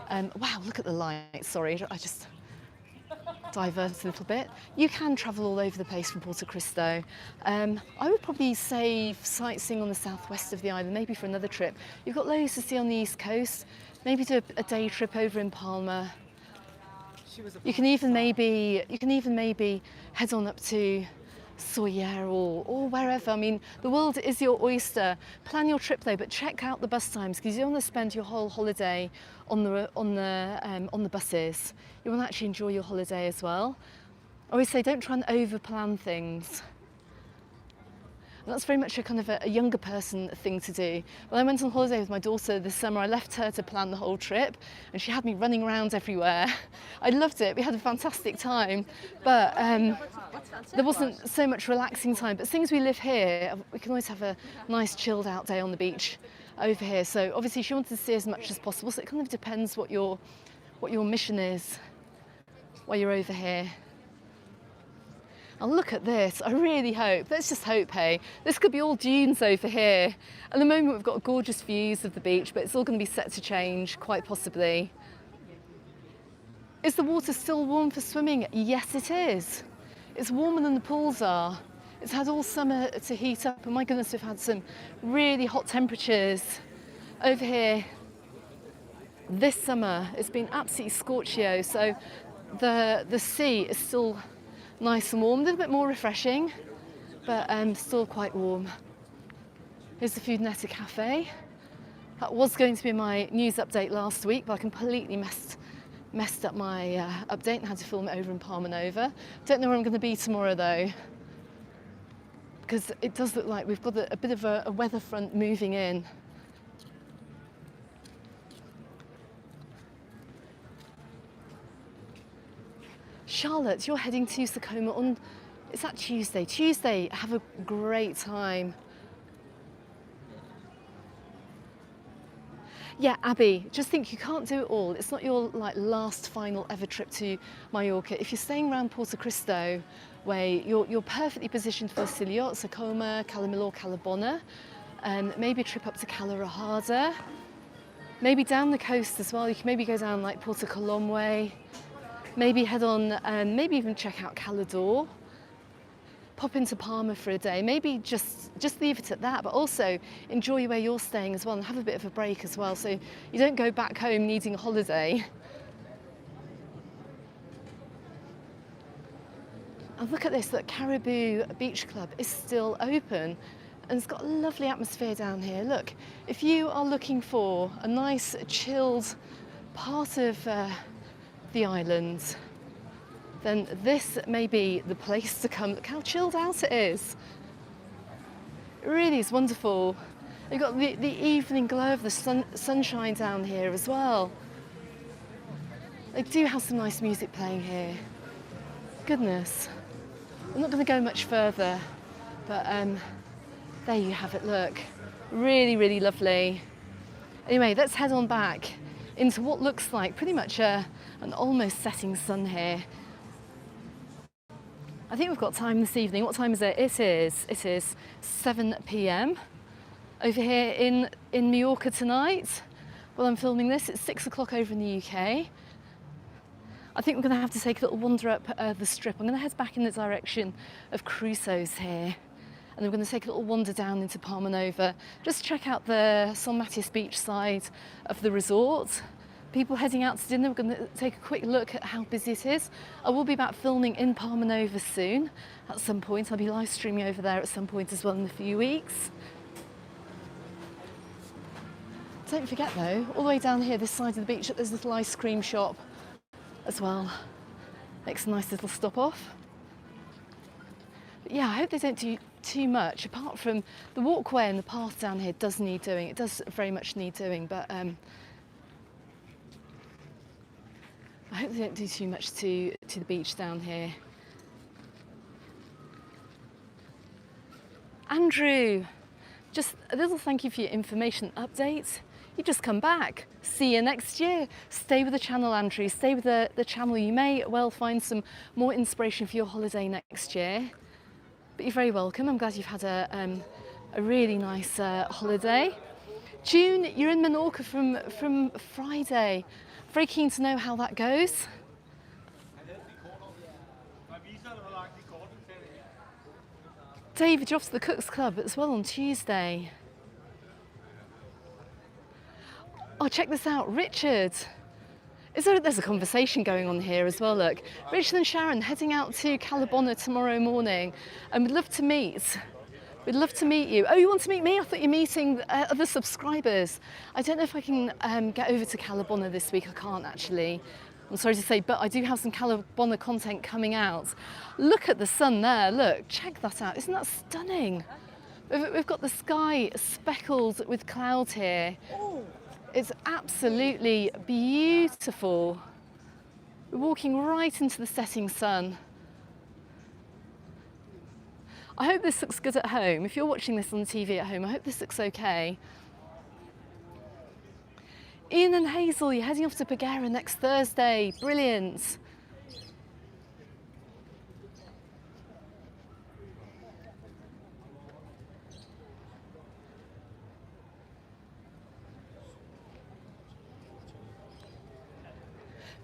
Wow, look at the light. Sorry, I just diverted a little bit. You can travel all over the place from Porto Cristo. I would probably save sightseeing on the southwest of the island, maybe for another trip. You've got loads to see on the east coast. Maybe do a day trip over in Palma. You can even maybe head on up to Sawyer or wherever. I mean, the world is your oyster. Plan your trip though, but check out the bus times, because you don't want to spend your whole holiday on the buses. You want to actually enjoy your holiday as well. I always say don't try and over plan things. And that's very much a kind of a younger person thing to do. When I went on holiday with my daughter this summer, I left her to plan the whole trip, and she had me running around everywhere. I loved it. We had a fantastic time, but there wasn't so much relaxing time. But seeing as we live here, we can always have a nice chilled out day on the beach over here. So obviously she wanted to see as much as possible. So it kind of depends what your mission is while you're over here. And look at this, I really hope, let's just hope, hey, this could be all dunes over here. At the moment we've got gorgeous views of the beach, but it's all going to be set to change, quite possibly. Is the water still warm for swimming? Yes, it is. It's warmer than the pools are. It's had all summer to heat up, and my goodness, we've had some really hot temperatures over here this summer. It's been absolutely scorchio, so the sea is still nice and warm, a little bit more refreshing, but still quite warm. Here's the Food Netta Cafe. That was going to be my news update last week, but I completely messed up my update and had to film it over in Palmanova. Don't know where I'm going to be tomorrow though, because it does look like we've got a bit of a weather front moving in. Charlotte, you're heading to Tacoma on, is that Tuesday? Tuesday, have a great time. Yeah, Abby, just think you can't do it all. It's not your last final ever trip to Mallorca. If you're staying around Porto Cristo way, you're perfectly positioned for Siliot, Tacoma, Cala Milor, Cala Bona, maybe a trip up to Cala Rajada, maybe down the coast as well. You can maybe go down like Porto Colom way, maybe head on, maybe even check out Calador. Pop into Palma for a day, maybe just leave it at that, but also enjoy where you're staying as well and have a bit of a break as well, so you don't go back home needing a holiday. And look at this, look, Caribou Beach Club is still open and it's got a lovely atmosphere down here. Look, if you are looking for a nice chilled part of the island, then this may be the place to come. Look how chilled out it is. It really is wonderful. You've got the evening glow of the sunshine down here as well. They do have some nice music playing here. Goodness. I'm not going to go much further, but there you have it, look. Really, really lovely. Anyway, let's head on back into what looks like pretty much an almost setting sun here. I think we've got time this evening. What time is it? It is 7 p.m. over here in Majorca tonight. While I'm filming this, it's 6 o'clock over in the UK. I think we're going to have to take a little wander up the strip. I'm going to head back in the direction of Cruso's here. And then we're going to take a little wander down into Palmanova. Just check out the Matias Beach side of the resort. People heading out to dinner, we're going to take a quick look at how busy it is. I will be back filming in Palmanova soon at some point. I'll be live streaming over there at some point as well in a few weeks. Don't forget though, all the way down here, this side of the beach, there's a little ice cream shop as well. Makes a nice little stop off. But yeah, I hope they don't do too much, apart from the walkway and the path down here does need doing. It does very much need doing, but I hope they don't do too much to the beach down here. Andrew, just a little thank you for your information update. You just come back. See you next year. Stay with the channel, Andrew. Stay with the channel. You may well find some more inspiration for your holiday next year. But you're very welcome. I'm glad you've had a really nice holiday. June, you're in Menorca from Friday. Very keen to know how that goes. David, you're off to the Cooks Club as well on Tuesday. Oh, check this out, Richard. There's a conversation going on here as well, look. Richard and Sharon heading out to Cala Bona tomorrow morning, and we'd love to meet. We'd love to meet you. Oh, you want to meet me? I thought you were meeting other subscribers. I don't know if I can get over to Cala Bona this week. I can't actually. I'm sorry to say, but I do have some Cala Bona content coming out. Look at the sun there. Look, check that out. Isn't that stunning? We've got the sky speckled with cloud here. It's absolutely beautiful. We're walking right into the setting sun. I hope this looks good at home. If you're watching this on TV at home, I hope this looks okay. Ian and Hazel, you're heading off to Pagera next Thursday. Brilliant.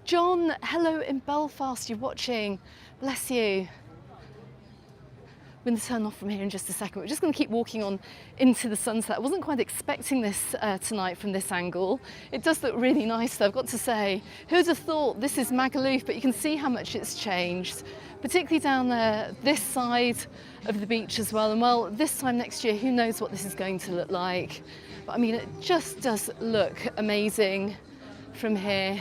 John, hello in Belfast, you're watching. Bless you. I'm going to turn off from here in just a second. We're just going to keep walking on into the sunset. I wasn't quite expecting this tonight from this angle. It does look really nice though, I've got to say. Who'd have thought this is Magaluf, but you can see how much it's changed, particularly down there, this side of the beach as well. And well, this time next year, who knows what this is going to look like. But I mean, it just does look amazing from here.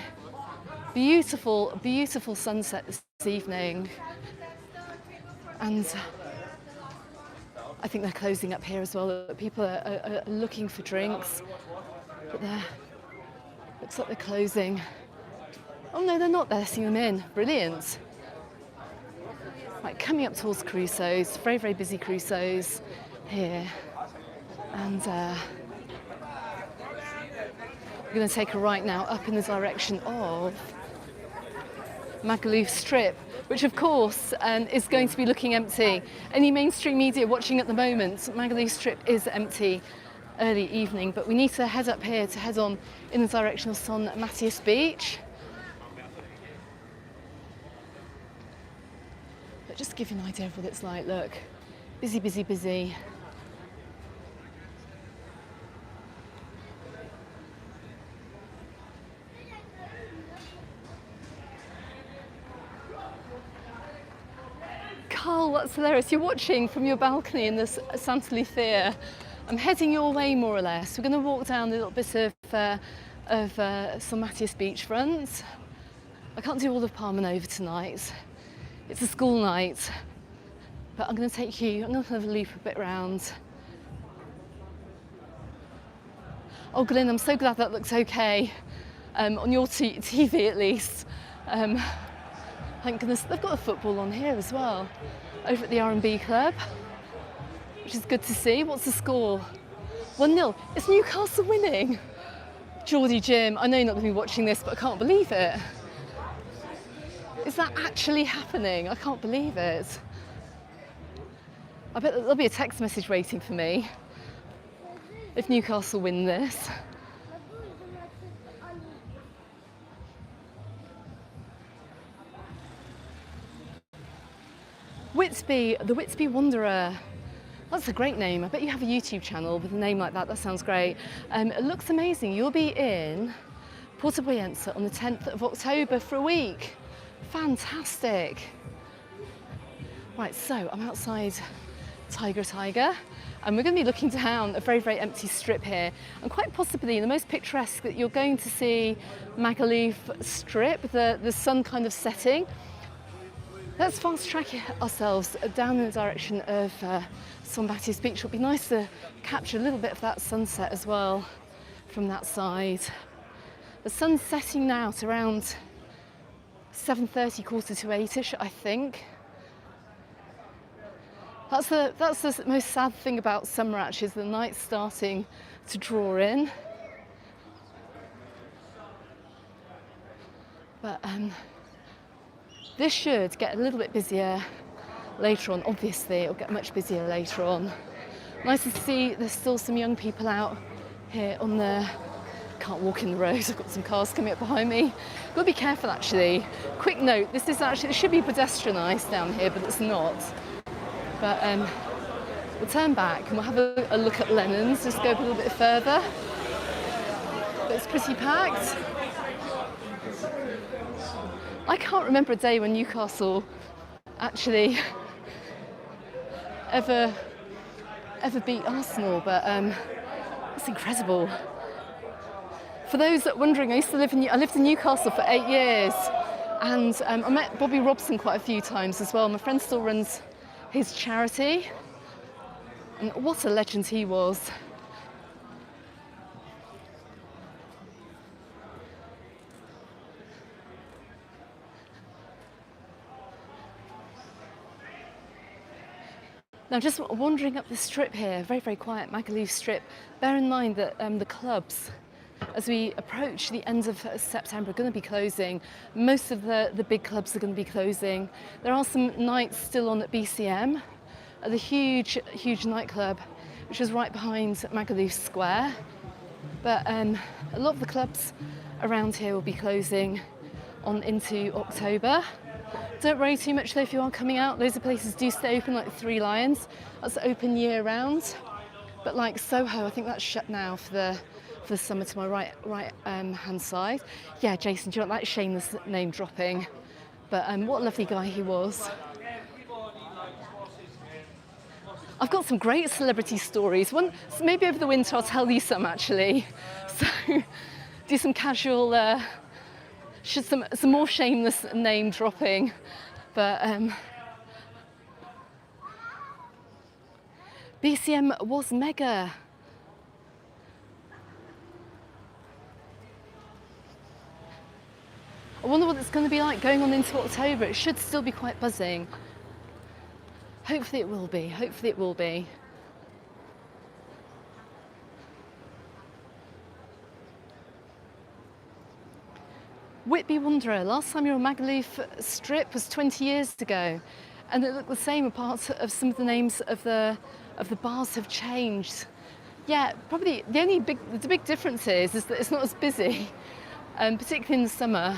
Beautiful, beautiful sunset this evening. And I think they're closing up here as well. People are looking for drinks, but looks like they're closing. Oh no, they're not, they're letting them in. Brilliant. coming up towards Cruso's, very, very busy Cruso's here. And we're going to take a right now up in the direction of Magaluf Strip, which of course is going to be looking empty. Any mainstream media watching at the moment, Magaluf Strip is empty early evening, but we need to head up here to head on in the direction of Matias Beach. But just to give you an idea of what it's like, look, busy, busy, busy. Carl, that's hilarious. You're watching from your balcony in this Santa Lucia. I'm heading your way more or less. We're going to walk down a little bit of Matias Beachfront. I can't do all of Palmanova tonight. It's a school night, but I'm going to take you, I'm going to have a loop a bit round. Oh, Glyn, I'm so glad that looks okay on your TV at least. Thank goodness, they've got a football on here as well, over at the R&B Club, which is good to see. What's the score? 1-0. Is Newcastle winning? Geordie Jim, I know you're not going to be watching this, but I can't believe it. Is that actually happening? I can't believe it. I bet there'll be a text message waiting for me if Newcastle win this. Whitby, the Whitby Wanderer. That's a great name. I bet you have a YouTube channel with a name like that. That sounds great. It looks amazing. You'll be in Porto Boyense on the 10th of October for a week. Fantastic. Right, so I'm outside Tiger, and we're going to be looking down a very, very empty strip here, and quite possibly the most picturesque that you're going to see Magaluf Strip, the sun kind of setting. Let's fast track ourselves down in the direction of Matias Beach. It'll be nice to capture a little bit of that sunset as well from that side. The sun's setting now at around 7:30, 7:45-ish, I think. That's the most sad thing about summer, actually, is the night's starting to draw in. But this should get a little bit busier later on. Obviously, it'll get much busier later on. Nice to see there's still some young people out here on the... Can't walk in the road, I've got some cars coming up behind me. Got to be careful, actually. Quick note, this is actually, it should be pedestrianised down here, but it's not. But we'll turn back and we'll have a look at Lennon's, just go up a little bit further. But it's pretty packed. I can't remember a day when Newcastle actually ever beat Arsenal, but it's incredible. For those that are wondering, I lived in Newcastle for 8 years, and I met Bobby Robson quite a few times as well. My friend still runs his charity, and what a legend he was. Now, just wandering up the strip here, very, very quiet Magaluf Strip. Bear in mind that the clubs, as we approach the end of September, are going to be closing. Most of the big clubs are going to be closing. There are some nights still on at BCM, the huge nightclub, which is right behind Magaluf Square. But a lot of the clubs around here will be closing on into October. Don't worry too much though if you are coming out. Loads of places do stay open, like Three Lions. That's open year round. But like Soho, I think that's shut now for the summer to my right hand side. Yeah, Jason, do you want that shameless name dropping? But what a lovely guy he was. I've got some great celebrity stories. One, maybe over the winter I'll tell you some actually. So do some casual, some more shameless name dropping. But BCM was mega. I wonder what it's going to be like going on into October. It should still be quite buzzing. Hopefully it will be, hopefully it will be. Whitby Wanderer, last time you were on Magaluf Strip was 20 years ago, and it looked the same apart of some of the names of the bars have changed. Yeah, probably the big difference is that it's not as busy, particularly in the summer.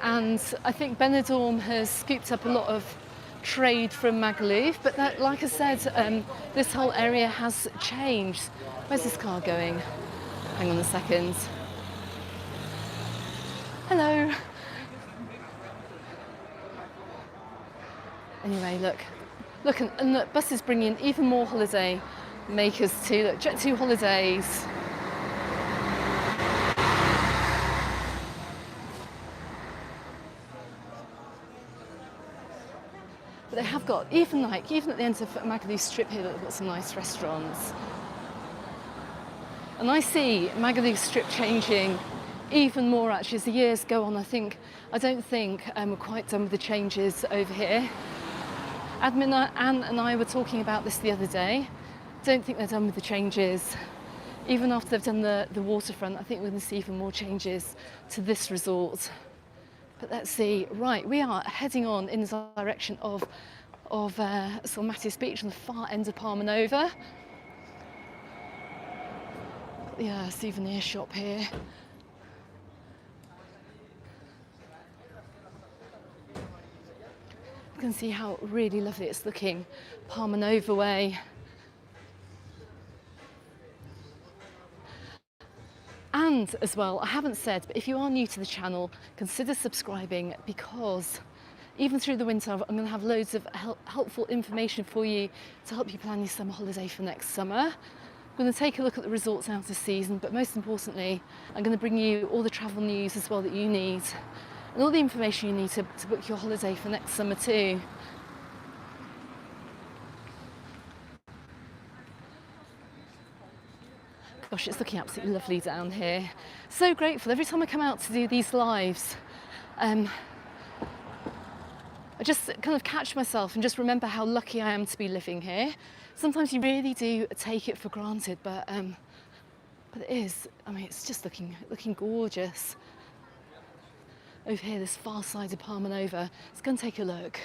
And I think Benidorm has scooped up a lot of trade from Magaluf, but that, like I said, this whole area has changed. Where's this car going? Hang on a second. Hello. Anyway, look, and the bus is bringing even more holiday makers too. Look, Jet2 Holidays. But they have got, even at the end of Magaluf Strip here, they've got some nice restaurants. And I see Magaluf Strip changing even more actually as the years go on. I don't think we're quite done with the changes over here. Admin Anne and I were talking about this the other day. Don't think they're done with the changes. Even after they've done the waterfront, I think we're going to see even more changes to this resort. But let's see. Right, we are heading on in the direction of Matias Beach on the far end of Palmanova. Yeah, souvenir shop here. You can see how really lovely it's looking. Palmanova way. And as well, I haven't said, but if you are new to the channel, consider subscribing, because even through the winter, I'm going to have loads of helpful information for you to help you plan your summer holiday for next summer. I'm going to take a look at the resorts out of season, but most importantly, I'm going to bring you all the travel news as well that you need, and all the information you need to book your holiday for next summer too. Gosh, it's looking absolutely lovely down here. So grateful. Every time I come out to do these lives, I just kind of catch myself and just remember how lucky I am to be living here. Sometimes you really do take it for granted, but it is. I mean, it's just looking gorgeous. Over here, this far side of Palmanova. Let's go and take a look.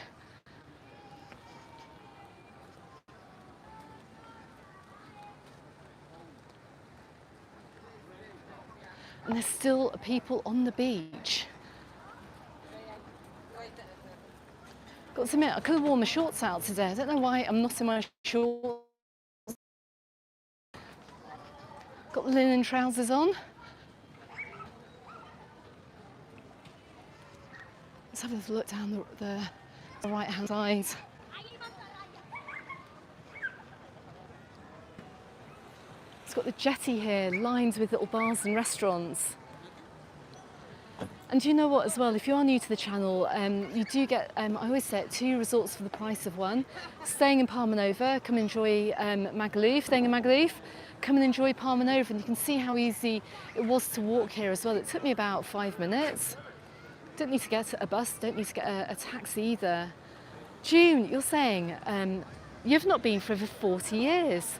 And there's still people on the beach. Got to admit, I could have worn my shorts out today. I don't know why I'm not in my shorts. Got the linen trousers on. Let's have a look down the right-hand side. It's got the jetty here, lined with little bars and restaurants. And do you know what as well, if you are new to the channel, you do get, I always say it, 2 resorts for the price of 1. Staying in Palmanova, come enjoy Magaluf. Staying in Magaluf, come and enjoy Palmanova. And you can see how easy it was to walk here as well. It took me about 5 minutes. Don't need to get a bus, don't need to get a taxi either. June, you're saying you've not been for over 40 years.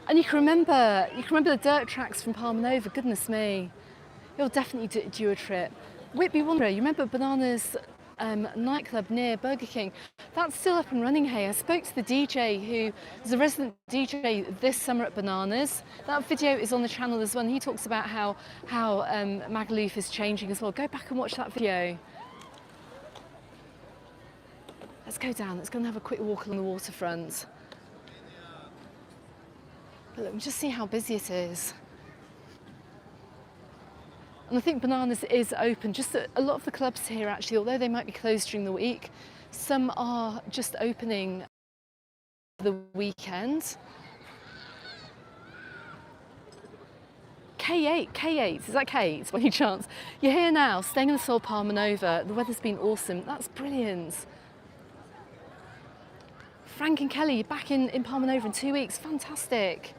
And you can remember the dirt tracks from Palmanova, goodness me. You'll definitely do a trip. Whitby Wanderer, you remember Bananas nightclub near Burger King? That's still up and running here. I spoke to the DJ who is a resident DJ this summer at Bananas. That video is on the channel as well, and he talks about how Magaluf is changing as well. Go back and watch that video. Let's go down, let's go and have a quick walk along the waterfront. Look, just see how busy it is. And I think Bananas is open. Just a lot of the clubs here actually, although they might be closed during the week, some are just opening the weekend. K8, is that Kate by any chance? You're here now, staying in the Sol Palmanova. The weather's been awesome, that's brilliant. Frank and Kelly, you're back in Palmanova in 2 weeks, fantastic.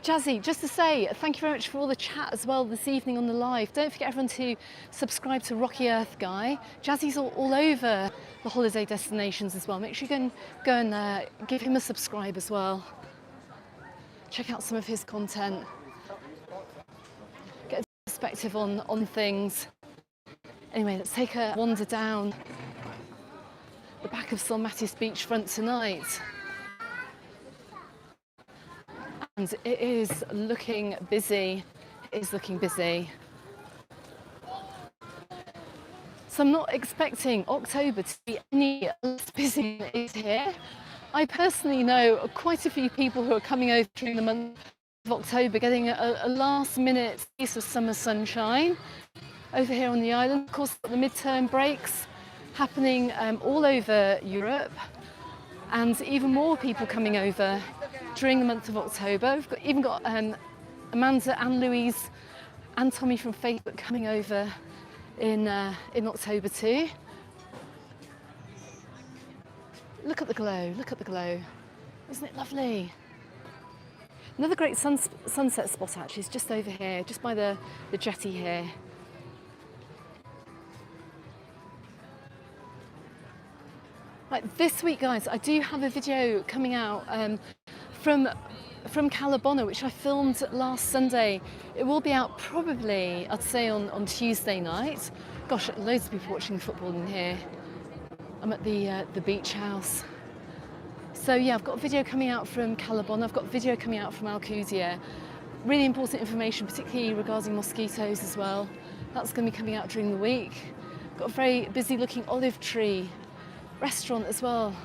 Jazzy, just to say thank you very much for all the chat as well this evening on the live. Don't forget everyone to subscribe to Rocky Earth Guy. Jazzy's all over the holiday destinations as well. Make sure you go and give him a subscribe as well. Check out some of his content. Get a perspective on things. Anyway, let's take a wander down the back of Matias Beachfront tonight. And it is looking busy. It is looking busy. So I'm not expecting October to be any less busy than it is here. I personally know quite a few people who are coming over during the month of October, getting a last minute piece of summer sunshine over here on the island. Of course, the midterm breaks happening all over Europe, and even more people coming over during the month of October. We've even got Amanda and Louise and Tommy from Facebook coming over in October too. Look at the glow, look at the glow. Isn't it lovely? Another great sunset spot actually is just over here, just by the jetty here. Right, this week, guys, I do have a video coming out from Calabona, which I filmed last Sunday. It will be out probably, I'd say, on Tuesday night. Gosh, loads of people watching the football in here. I'm at the beach house. So yeah, I've got a video coming out from Calabona. I've got a video coming out from Alcudia. Really important information, particularly regarding mosquitoes as well. That's going to be coming out during the week. Got a very busy looking olive tree restaurant as well.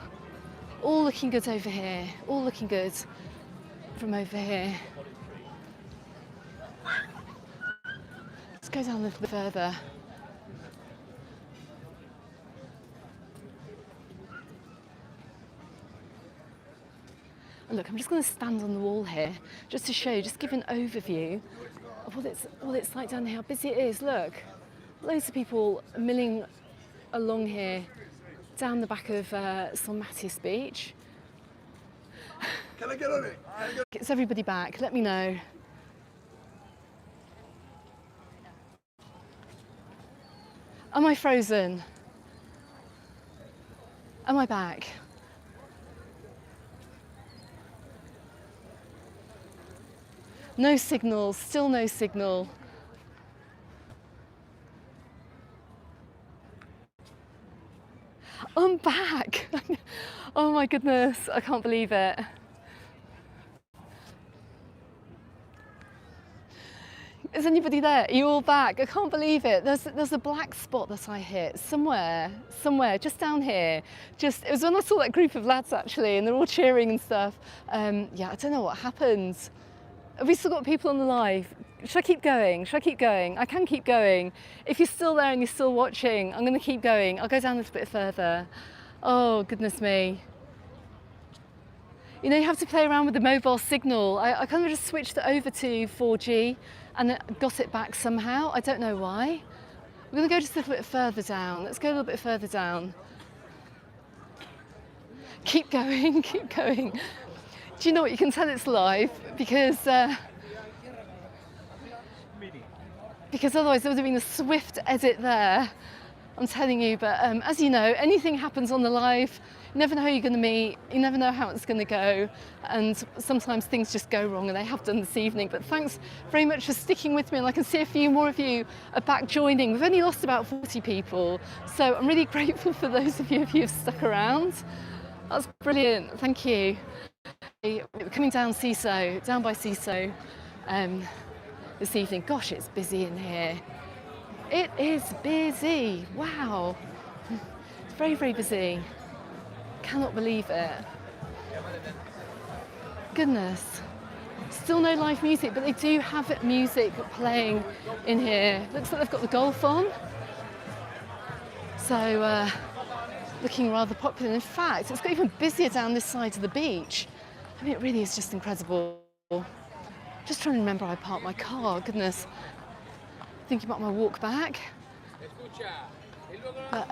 All looking good over here. All looking good from over here. Let's go down a little bit further. And look, I'm just going to stand on the wall here just to show you, just give an overview of what it's like down here, how busy it is. Look, loads of people milling along here down the back of Matias Beach. Can I get on it? Is everybody back? Let me know. Am I frozen? Am I back? No signal, still no signal. I'm back! Oh my goodness, I can't believe it. Is anybody there? Are you all back? I can't believe it. There's a black spot that I hit somewhere, just down here. It was when I saw that group of lads actually, and they're all cheering and stuff. Yeah, I don't know what happened. Have we still got people on the live? Should I keep going? Should I keep going? I can keep going. If you're still there and you're still watching, I'm going to keep going. I'll go down a little bit further. Oh, goodness me. You know, you have to play around with the mobile signal. I kind of just switched it over to 4G and got it back somehow. I don't know why. We're going to go just a little bit further down. Let's go a little bit further down. Keep going, keep going. Do you know what? You can tell it's live because otherwise there would have been a swift edit there. I'm telling you, but as you know, anything happens on the live. You never know who you're going to meet. You never know how it's going to go. And sometimes things just go wrong, and they have done this evening. But thanks very much for sticking with me. And I can see a few more of you are back joining. We've only lost about 40 people. So I'm really grateful for those of you who've stuck around. That's brilliant. Thank you. We're coming down Cruso, down by Cruso this evening. Gosh, it's busy in here. It is busy. Wow. It's very, very busy. Cannot believe it. Goodness. Still no live music, but they do have music playing in here. Looks like they've got the golf on. So, looking rather popular. In fact, it's got even busier down this side of the beach. I mean, it really is just incredible. Just trying to remember I parked my car, goodness. Thinking about my walk back. But,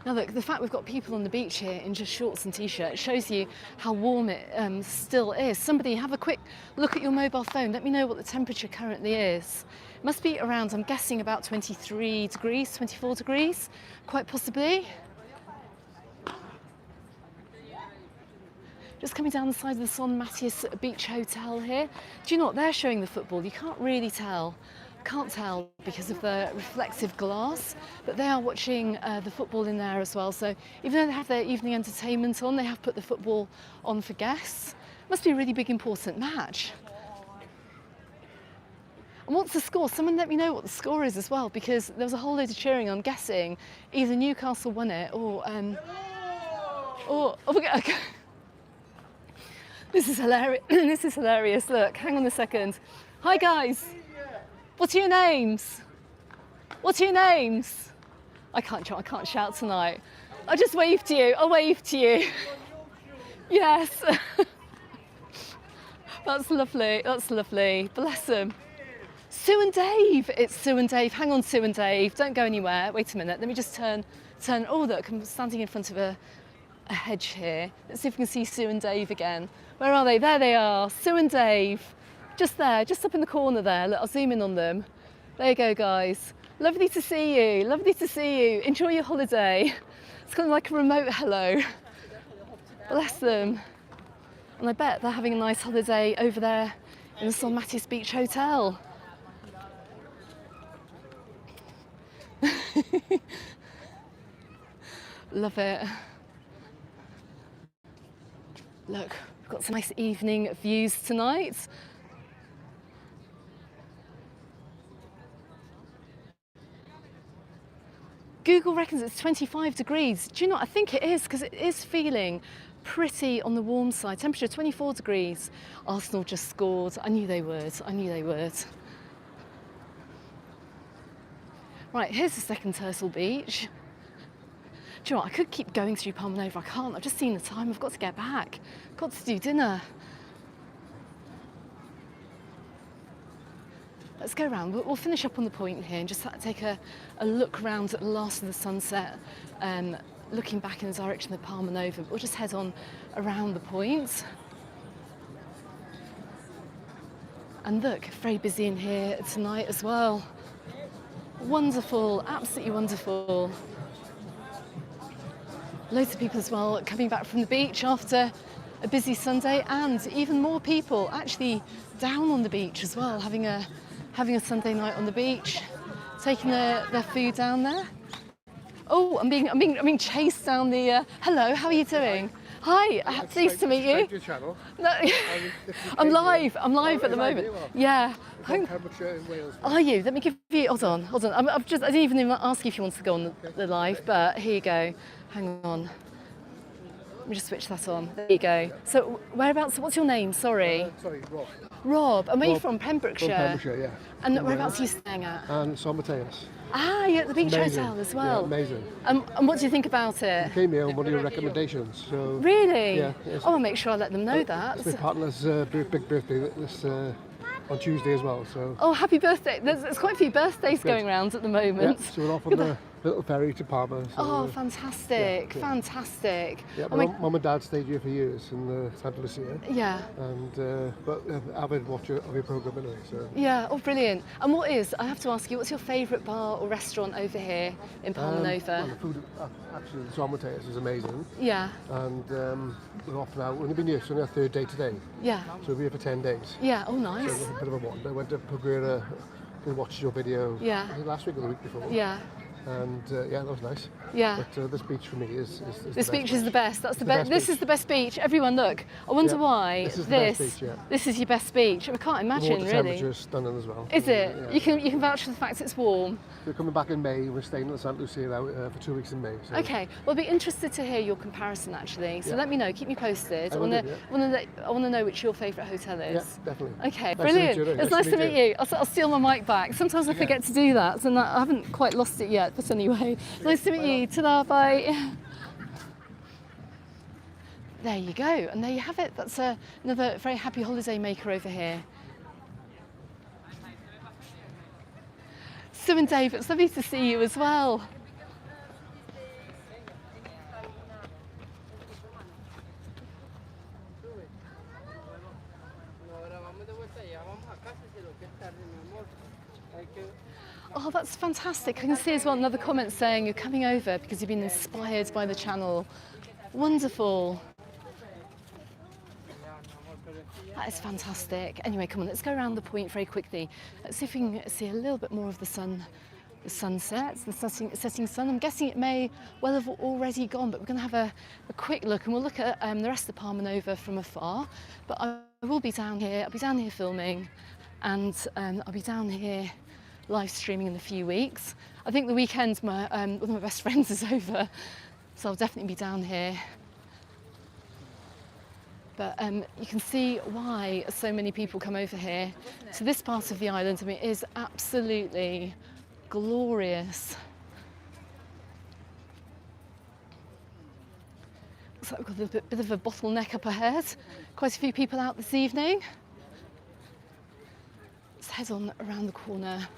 Now look, the fact we've got people on the beach here in just shorts and t-shirts shows you how warm it still is. Somebody have a quick look at your mobile phone. Let me know what the temperature currently is. It must be around, I'm guessing, about 23 degrees, 24 degrees, quite possibly. Just coming down the side of the Son Matias Beach Hotel here. Do you know what? They're showing the football. You can't really tell. Can't tell because of the reflective glass, but they are watching the football in there as well. So even though they have their evening entertainment on, they have put the football on for guests. Must be a really big, important match. And what's the score? Someone let me know what the score is as well, because there was a whole load of cheering. I'm guessing either Newcastle won it or okay. This is hilarious. This is hilarious. Look, hang on a second. Hi guys. What are your names? What are your names? I can't shout tonight. I'll just wave to you. I'll wave to you. Yes. That's lovely. That's lovely. Bless them. Sue and Dave. It's Sue and Dave. Hang on, Sue and Dave. Don't go anywhere. Wait a minute. Let me just turn. Oh, look, I'm standing in front of a hedge here. Let's see if we can see Sue and Dave again. Where are they? There they are. Sue and Dave. Just there, just up in the corner there. Look, I'll zoom in on them. There you go, guys. Lovely to see you. Lovely to see you. Enjoy your holiday. It's kind of like a remote hello. Bless them. And I bet they're having a nice holiday over there in the Son Matias Beach Hotel. Love it. Look, we've got some nice evening views tonight. Google reckons it's 25 degrees. Do you know what? I think it is, because it is feeling pretty on the warm side. Temperature 24 degrees. Arsenal just scored. I knew they would. I knew they would. Right, here's the second Turtle Beach. Do you know what? I could keep going through Palmanova. I can't. I've just seen the time. I've got to get back. Got to do dinner. Let's go around. We'll finish up on the point here and just take a look around at the last of the sunset, looking back in the direction of Palmanova. We'll just head on around the point. And look, very busy in here tonight as well. Wonderful, absolutely wonderful. Loads of people as well coming back from the beach after a busy Sunday, and even more people actually down on the beach as well, having a Sunday night on the beach, taking their food down there. Oh, I'm being chased down the. Hello, how are you doing? Hi, pleased to meet you. Your channel. No, I'm live at the moment. Yeah. Pembrokeshire in Wales. Are you? Let me give you. Hold on. I didn't even ask you if you wanted to go on the live, but here you go. Hang on. Let me just switch that on. There you go. So whereabouts? What's your name? Sorry. Sorry, Rob. Rob. And where are you Rob from? Pembrokeshire. From Pembrokeshire, yeah. And whereabouts are you staying at? And Son Matias. Ah, you're at the beach Amazing. hotel as well. Yeah, amazing. And what do you think about it? Came here on one of your recommendations. So Really? Yeah. Yes. Oh, I'll make sure I let them know that. It's my partner's big birthday this on Tuesday as well. So. Oh, happy birthday! There's quite a few birthdays going around at the moment. Yeah, so we're off on the little ferry to Palma. So, Oh, fantastic! yeah. Fantastic! Yeah, Oh my my- mum and dad stayed here for years in Santa Lucia, Yeah. and but avid watcher of your programme anyway. So. Yeah, oh brilliant. And I have to ask you, what's your favourite bar or restaurant over here in Palmanova? Well, the food, actually, the Son Matias is amazing, Yeah, and we're off now. We've only been here, so only our third day today, yeah, so we'll be here for 10 days. yeah, oh So nice. it was a bit of a wander. I went to Pereira and watched your video Yeah. I think last week or the week before, Yeah, and yeah, that was nice. yeah. But this beach for me is This the beach best is the best. That's the best. This beach. is the best beach. Everyone, look. I wonder Yeah, why this is the best beach, yeah. This is your best beach. I can't The imagine, water really. temperature is stunning as well. Is it? Yeah. You can vouch for the fact it's warm. We're coming back in May. We're staying at Santa Lucia now for 2 weeks in May. So. Okay. Well, I'll be interested to hear your comparison actually. So Yeah. let me know. Keep me posted. I I will want do, to know which your favourite hotel Yeah, is. definitely. Okay, Nice to brilliant. meet you, It's nice to meet you. I'll steal my mic back. Sometimes I forget to do that, and I haven't quite lost it yet. But anyway, nice to meet you. Ta-da, bye. There you go, and there you have it. That's another very happy holiday maker over here. Sue and Dave, it's lovely to see you as well. Oh, that's fantastic. I can see as well another comment saying you're coming over because you've been inspired by the channel. Wonderful. That is fantastic. Anyway, come on, let's go around the point very quickly. Let's see if we can see a little bit more of the sunset, the setting sun. I'm guessing it may well have already gone, but we're going to have a quick look, and we'll look at the rest of Palmanova from afar. But I will be down here. I'll be down here filming, and I'll be down here live streaming in a few weeks. I think the weekend, one of my best friends is over, so I'll definitely be down here. But you can see why so many people come over here to this part of the island. I mean, it is absolutely glorious. Looks like we've got a bit of a bottleneck up ahead. Quite a few people out this evening. Let's head on around the corner.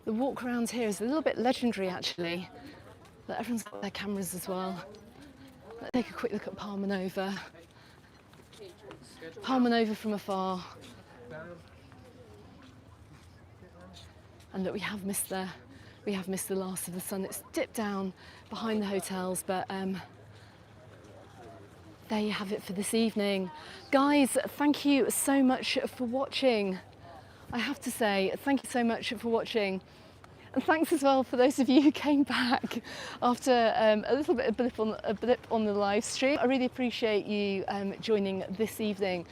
The walk around here is a little bit legendary actually, but everyone's got their cameras as well. Let's take a quick look at Palmanova. Palmanova from afar. And look, we have missed the last of the sun. It's dipped down behind the hotels, but there you have it for this evening. Guys, thank you so much for watching. I have to say, thank you so much for watching. And thanks as well for those of you who came back after a little bit of a blip on the live stream. I really appreciate you joining this evening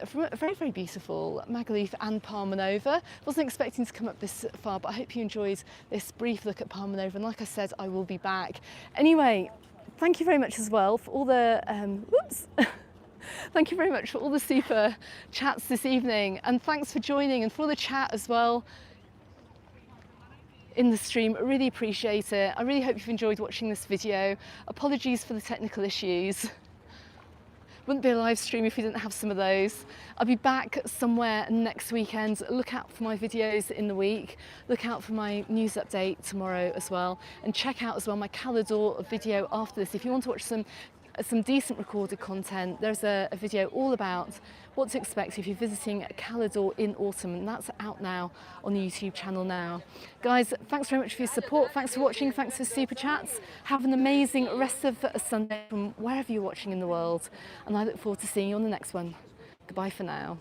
from a very, very beautiful Magaluf and Palmanova. Wasn't expecting to come up this far, but I hope you enjoyed this brief look at Palmanova. And like I said, I will be back. Anyway, thank you very much as well for all the, thank you very much for all the super chats this evening, and thanks for joining and for all the chat as well in the stream. I really appreciate it. I really hope you've enjoyed watching this video. Apologies for the technical issues. Wouldn't be a live stream if we didn't have some of those. I'll be back somewhere next weekend. Look out for my videos in the week. Look out for my news update tomorrow as well. And check out as well my Calidore video after this. If you want to watch some decent recorded content, there's a video all about what to expect if you're visiting Calidore in autumn, and that's out now on the YouTube channel now. Guys, thanks very much for your support. Thanks for watching. Thanks for super chats. Have an amazing rest of Sunday from wherever you're watching in the world, and I look forward to seeing you on the next one. Goodbye for now.